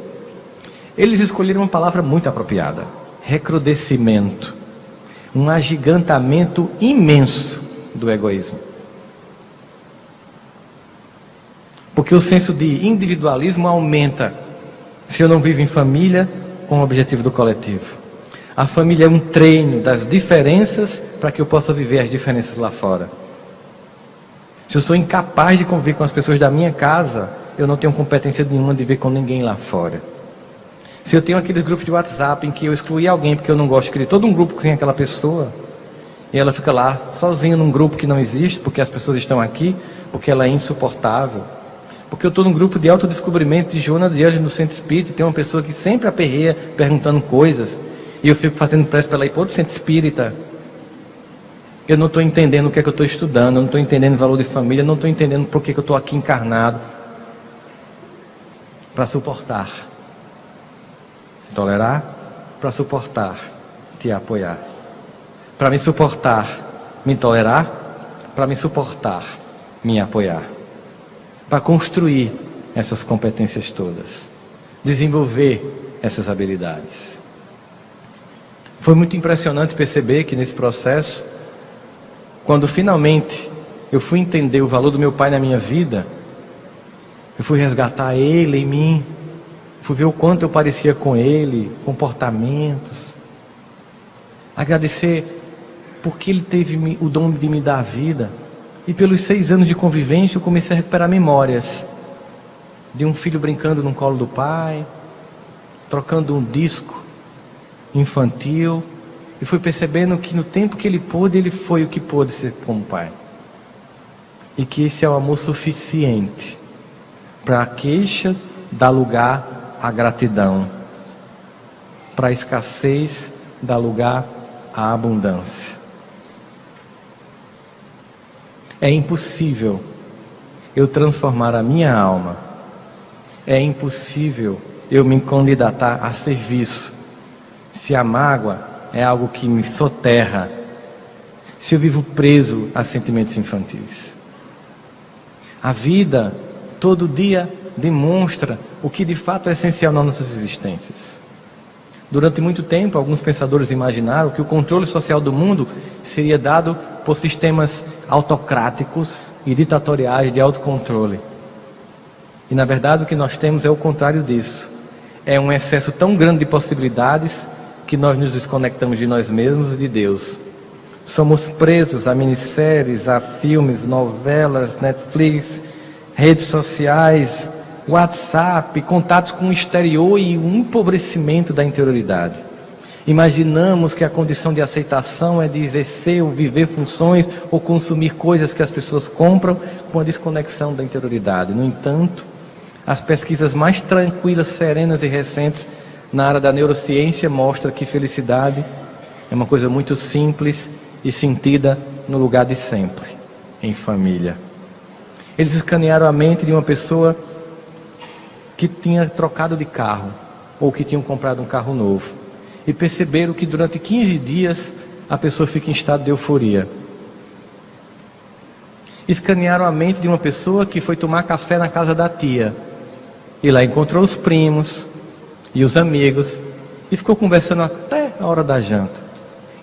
Eles escolheram uma palavra muito apropriada: recrudescimento. Um agigantamento imenso do egoísmo. Porque o senso de individualismo aumenta se eu não vivo em família com o objetivo do coletivo. A família é um treino das diferenças para que eu possa viver as diferenças lá fora. Se eu sou incapaz de conviver com as pessoas da minha casa, eu não tenho competência nenhuma de viver com ninguém lá fora. Se eu tenho aqueles grupos de WhatsApp em que eu excluí alguém porque eu não gosto de criar todo um grupo com aquela pessoa, e ela fica lá sozinha num grupo que não existe, porque as pessoas estão aqui, porque ela é insuportável. Porque eu estou num grupo de autodescobrimento de Joana de Ângeles no Centro Espírita, e tem uma pessoa que sempre aperreia perguntando coisas, e eu fico fazendo pressa para ela ir para outro Centro Espírita. Eu não estou entendendo o que é que eu estou estudando, eu não estou entendendo o valor de família, eu não estou entendendo por que eu estou aqui encarnado. Para suportar. Tolerar, para suportar, te apoiar. Para me suportar, me tolerar, para me suportar, me apoiar. Para construir essas competências todas, desenvolver essas habilidades. Foi muito impressionante perceber que nesse processo, quando finalmente eu fui entender o valor do meu pai na minha vida, eu fui resgatar ele em mim, fui ver o quanto eu parecia com ele, comportamentos, agradecer porque ele teve o dom de me dar a vida. E pelos 6 anos de convivência eu comecei a recuperar memórias de um filho brincando no colo do pai, trocando um disco infantil, e fui percebendo que no tempo que ele pôde, ele foi o que pôde ser como pai. E que esse é o amor suficiente para a queixa dar lugar à gratidão, para a escassez dar lugar à abundância. É impossível eu transformar a minha alma. É impossível eu me candidatar a serviço, se a mágoa é algo que me soterra, se eu vivo preso a sentimentos infantis. A vida, todo dia, demonstra o que de fato é essencial nas nossas existências. Durante muito tempo, alguns pensadores imaginaram que o controle social do mundo seria dado por sistemas autocráticos e ditatoriais de autocontrole. E na verdade o que nós temos é o contrário disso. É um excesso tão grande de possibilidades que nós nos desconectamos de nós mesmos e de Deus. Somos presos a minisséries, a filmes, novelas, Netflix, redes sociais, WhatsApp, contatos com o exterior e um empobrecimento da interioridade. Imaginamos que a condição de aceitação é de exercer ou viver funções ou consumir coisas que as pessoas compram com a desconexão da interioridade. No entanto, as pesquisas mais tranquilas, serenas e recentes na área da neurociência mostram que felicidade é uma coisa muito simples e sentida no lugar de sempre, em família. Eles escanearam a mente de uma pessoa que tinha trocado de carro ou que tinham comprado um carro novo e perceberam que durante 15 dias a pessoa fica em estado de euforia. Escanearam a mente de uma pessoa que foi tomar café na casa da tia e lá encontrou os primos e os amigos e ficou conversando até a hora da janta.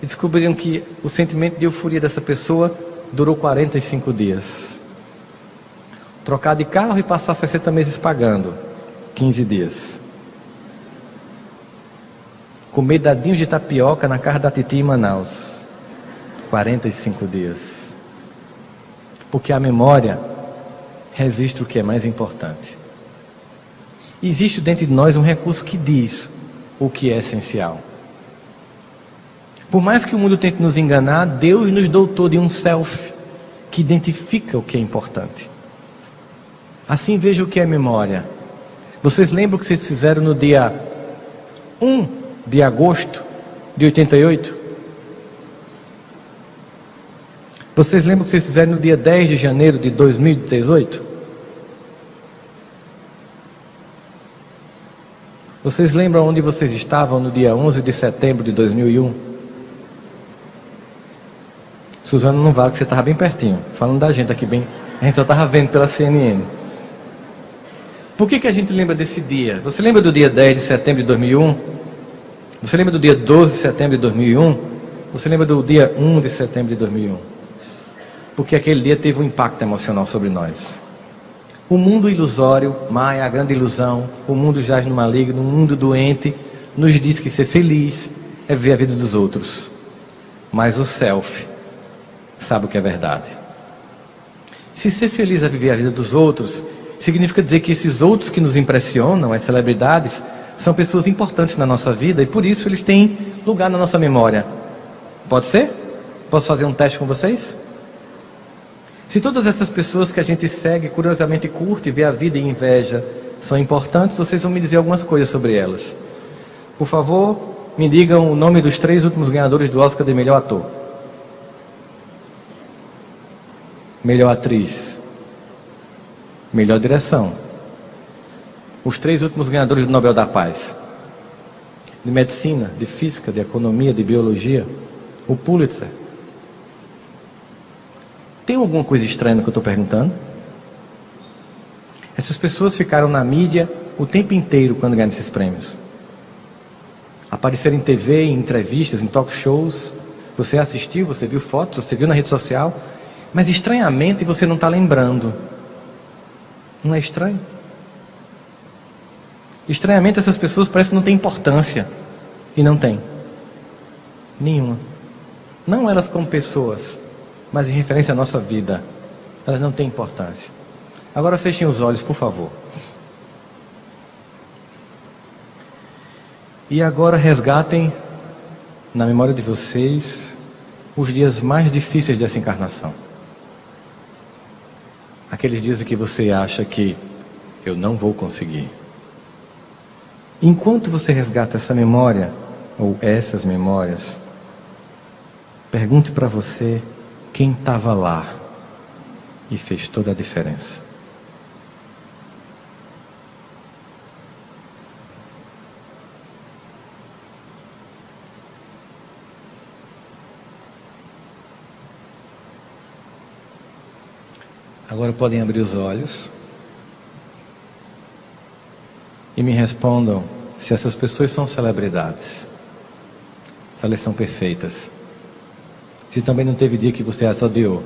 E descobriram que o sentimento de euforia dessa pessoa durou 45 dias. Trocar de carro e passar 60 meses pagando, 15 dias. Comer dadinhos de tapioca na casa da titia em Manaus, 45 dias. Porque a memória registra o que é mais importante. Existe dentro de nós um recurso que diz o que é essencial. Por mais que o mundo tente nos enganar, Deus nos dotou de um self que identifica o que é importante. Assim, veja o que é memória. Vocês lembram o que vocês fizeram no dia 1 de agosto de 88? Vocês lembram o que vocês fizeram no dia 10 de janeiro de 2018? Vocês lembram onde vocês estavam no dia 11 de setembro de 2001? Suzana não vale, que você estava bem pertinho. Falando da gente aqui bem. A gente só estava vendo pela CNN. Por que a gente lembra desse dia? Você lembra do dia 10 de setembro de 2001? Você lembra do dia 12 de setembro de 2001? Você lembra do dia 1 de setembro de 2001? Porque aquele dia teve um impacto emocional sobre nós. O mundo ilusório, Maia, a grande ilusão, o mundo jaz no maligno, o mundo doente, nos diz que ser feliz é ver a vida dos outros. Mas o self sabe o que é verdade. Se ser feliz é viver a vida dos outros, significa dizer que esses outros que nos impressionam, as celebridades, são pessoas importantes na nossa vida e por isso eles têm lugar na nossa memória. Pode ser? Posso fazer um teste com vocês? Se todas essas pessoas que a gente segue, curiosamente curte, vê a vida e inveja, são importantes, vocês vão me dizer algumas coisas sobre elas. Por favor, me digam o nome dos 3 últimos ganhadores do Oscar de melhor ator. Melhor atriz. Melhor direção. Os 3 últimos ganhadores do Nobel da Paz. De medicina, de física, de economia, de biologia. O Pulitzer. Tem alguma coisa estranha no que eu estou perguntando? Essas pessoas ficaram na mídia o tempo inteiro quando ganharam esses prêmios. Apareceram em TV, em entrevistas, em talk shows. Você assistiu, você viu fotos, você viu na rede social. Mas estranhamente você não está lembrando. Não é estranho? Estranhamente essas pessoas parecem que não têm importância. E não tem. Nenhuma. Não elas como pessoas, mas em referência à nossa vida. Elas não têm importância. Agora fechem os olhos, por favor. E agora resgatem na memória de vocês os dias mais difíceis dessa encarnação. Aqueles dias em que você acha que eu não vou conseguir. Enquanto você resgata essa memória, ou essas memórias, pergunte para você quem estava lá e fez toda a diferença. Agora podem abrir os olhos e me respondam se essas pessoas são celebridades, se elas são perfeitas, se também não teve dia que você as odiou,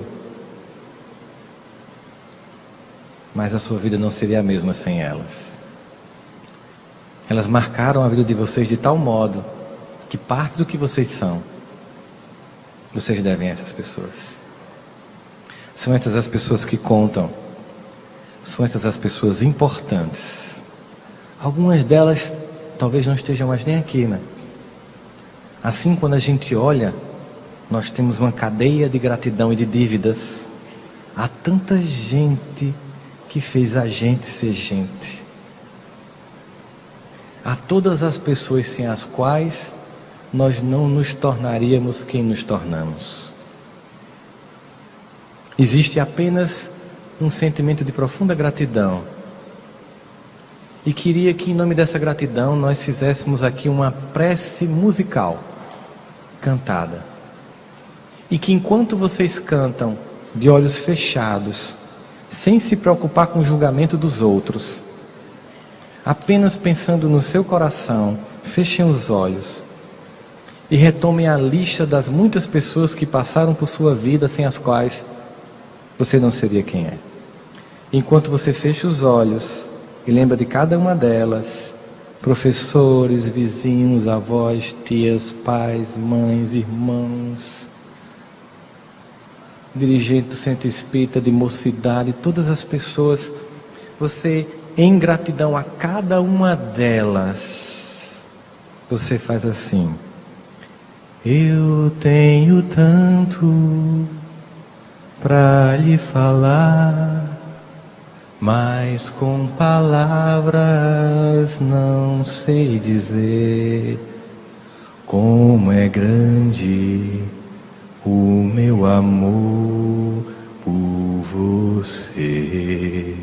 mas a sua vida não seria a mesma sem elas. Elas marcaram a vida de vocês de tal modo que parte do que vocês são, vocês devem a essas pessoas. São essas as pessoas que contam, são essas as pessoas importantes. Algumas delas talvez não estejam mais nem aqui, né? Assim, quando a gente olha, nós temos uma cadeia de gratidão e de dívidas. Há tanta gente que fez a gente ser gente. Há todas as pessoas sem as quais nós não nos tornaríamos quem nos tornamos. Existe apenas um sentimento de profunda gratidão. E queria que, em nome dessa gratidão, nós fizéssemos aqui uma prece musical, cantada. E que enquanto vocês cantam, de olhos fechados, sem se preocupar com o julgamento dos outros, apenas pensando no seu coração, fechem os olhos e retomem a lista das muitas pessoas que passaram por sua vida sem as quais você não seria quem é. Enquanto você fecha os olhos e lembra de cada uma delas, professores, vizinhos, avós, tias, pais, mães, irmãos, dirigente do centro espírita, de mocidade, todas as pessoas, você, em gratidão a cada uma delas, você faz assim: eu tenho tanto para lhe falar, mas com palavras não sei dizer como é grande o meu amor por você.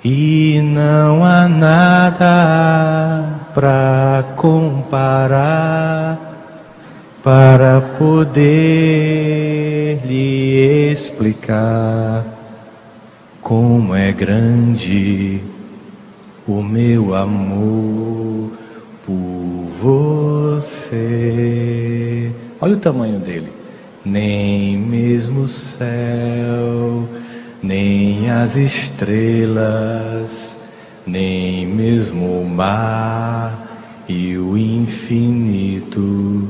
E não há nada para comparar, para poder lhe explicar como é grande o meu amor por você. Olha o tamanho dele. Nem mesmo o céu, nem as estrelas, nem mesmo o mar e o infinito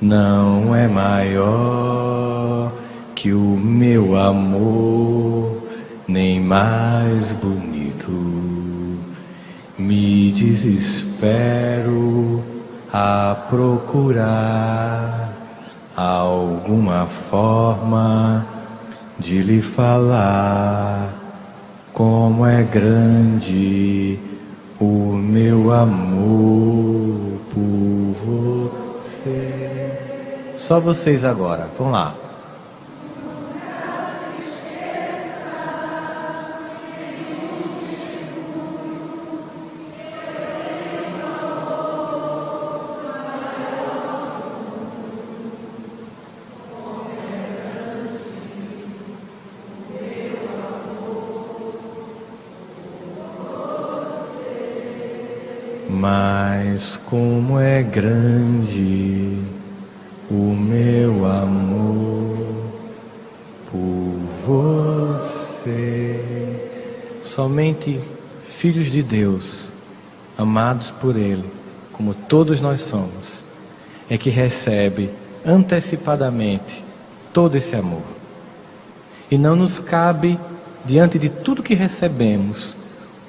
não é maior que o meu amor, nem mais bonito. Me desespero a procurar alguma forma de lhe falar como é grande o meu amor por você. Só vocês agora, vamos lá. Mas como é grande o meu amor por você. Somente filhos de Deus, amados por Ele, como todos nós somos, é que recebe antecipadamente todo esse amor. E não nos cabe, diante de tudo que recebemos,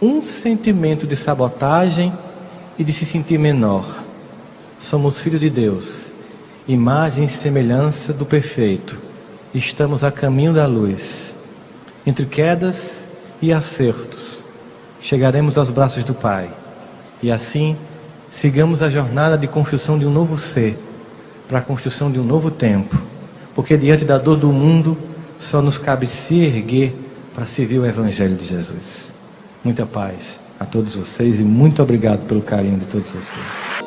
um sentimento de sabotagem e de se sentir menor. Somos filhos de Deus, imagem e semelhança do perfeito. Estamos a caminho da luz. Entre quedas e acertos, chegaremos aos braços do Pai. E assim, sigamos a jornada de construção de um novo ser, para a construção de um novo tempo. Porque diante da dor do mundo, só nos cabe se erguer para servir o Evangelho de Jesus. Muita paz a todos vocês e muito obrigado pelo carinho de todos vocês.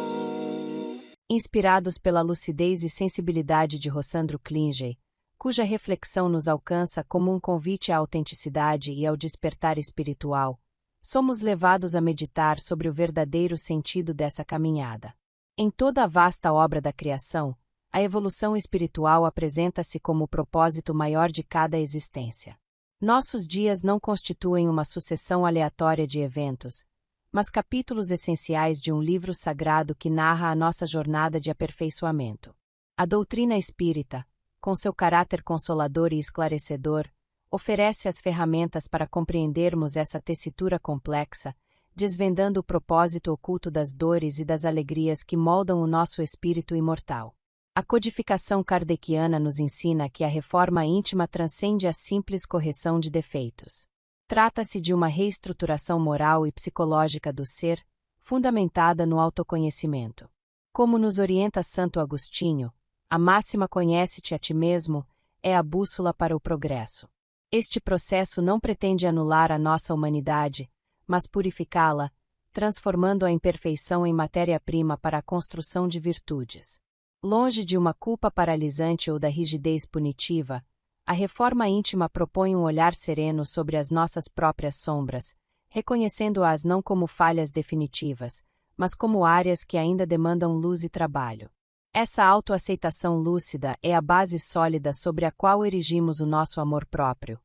Inspirados pela lucidez e sensibilidade de Rossandro Klinger, cuja reflexão nos alcança como um convite à autenticidade e ao despertar espiritual, somos levados a meditar sobre o verdadeiro sentido dessa caminhada. Em toda a vasta obra da criação, a evolução espiritual apresenta-se como o propósito maior de cada existência. Nossos dias não constituem uma sucessão aleatória de eventos, mas capítulos essenciais de um livro sagrado que narra a nossa jornada de aperfeiçoamento. A doutrina espírita, com seu caráter consolador e esclarecedor, oferece as ferramentas para compreendermos essa tessitura complexa, desvendando o propósito oculto das dores e das alegrias que moldam o nosso espírito imortal. A codificação kardeciana nos ensina que a reforma íntima transcende a simples correção de defeitos. Trata-se de uma reestruturação moral e psicológica do ser, fundamentada no autoconhecimento. Como nos orienta Santo Agostinho, a máxima "conhece-te a ti mesmo" é a bússola para o progresso. Este processo não pretende anular a nossa humanidade, mas purificá-la, transformando a imperfeição em matéria-prima para a construção de virtudes. Longe de uma culpa paralisante ou da rigidez punitiva, a reforma íntima propõe um olhar sereno sobre as nossas próprias sombras, reconhecendo-as não como falhas definitivas, mas como áreas que ainda demandam luz e trabalho. Essa autoaceitação lúcida é a base sólida sobre a qual erigimos o nosso amor próprio.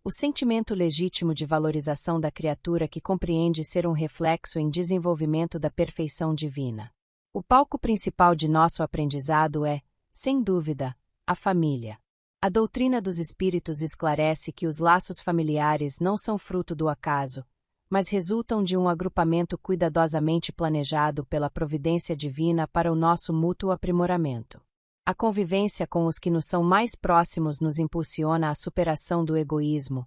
O sentimento legítimo de valorização da criatura que compreende ser um reflexo em desenvolvimento da perfeição divina. O palco principal de nosso aprendizado é, sem dúvida, a família. A doutrina dos espíritos esclarece que os laços familiares não são fruto do acaso, mas resultam de um agrupamento cuidadosamente planejado pela providência divina para o nosso mútuo aprimoramento. A convivência com os que nos são mais próximos nos impulsiona à superação do egoísmo,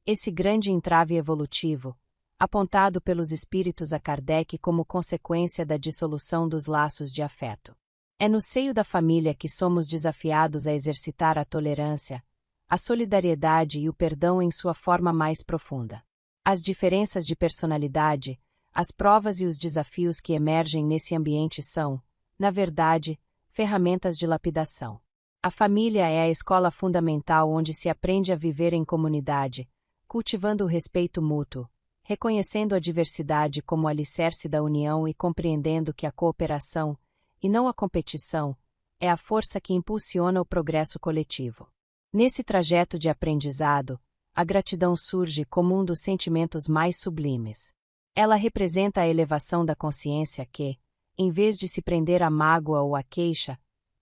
esse grande entrave evolutivo, apontado pelos espíritos a Kardec como consequência da dissolução dos laços de afeto. É no seio da família que somos desafiados a exercitar a tolerância, a solidariedade e o perdão em sua forma mais profunda. As diferenças de personalidade, as provas e os desafios que emergem nesse ambiente são, na verdade, ferramentas de lapidação. A família é a escola fundamental onde se aprende a viver em comunidade, cultivando o respeito mútuo, reconhecendo a diversidade como alicerce da união e compreendendo que a cooperação, e não a competição, é a força que impulsiona o progresso coletivo. Nesse trajeto de aprendizado, a gratidão surge como um dos sentimentos mais sublimes. Ela representa a elevação da consciência que, em vez de se prender à mágoa ou à queixa,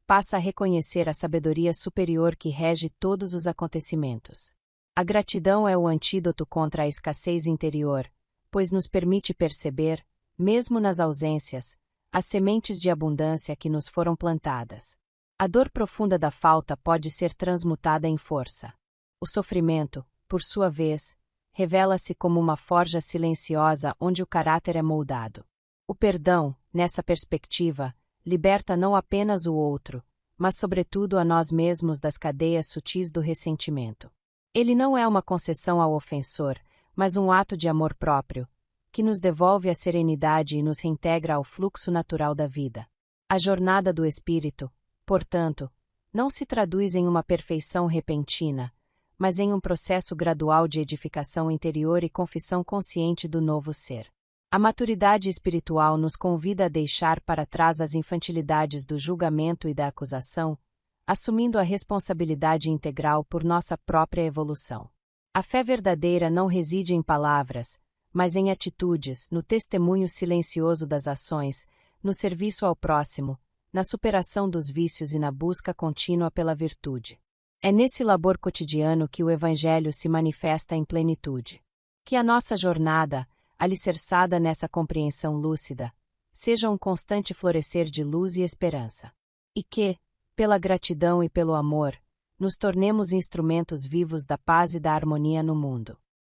passa a reconhecer a sabedoria superior que rege todos os acontecimentos. A gratidão é o antídoto contra a escassez interior, pois nos permite perceber, mesmo nas ausências, as sementes de abundância que nos foram plantadas. A dor profunda da falta pode ser transmutada em força. O sofrimento, por sua vez, revela-se como uma forja silenciosa onde o caráter é moldado. O perdão, nessa perspectiva, liberta não apenas o outro, mas sobretudo a nós mesmos das cadeias sutis do ressentimento. Ele não é uma concessão ao ofensor, mas um ato de amor próprio, que nos devolve a serenidade e nos reintegra ao fluxo natural da vida. A jornada do espírito, portanto, não se traduz em uma perfeição repentina, mas em um processo gradual de edificação interior e confissão consciente do novo ser. A maturidade espiritual nos convida a deixar para trás as infantilidades do julgamento e da acusação, assumindo a responsabilidade integral por nossa própria evolução. A fé verdadeira não reside em palavras, mas em atitudes, no testemunho silencioso das ações, no serviço ao próximo, na superação dos vícios e na busca contínua pela virtude. É nesse labor cotidiano que o Evangelho se manifesta em plenitude. Que a nossa jornada, alicerçada nessa compreensão lúcida, seja um constante florescer de luz e esperança. E que, pela gratidão e pelo amor, nos tornemos instrumentos vivos da paz e da harmonia no mundo.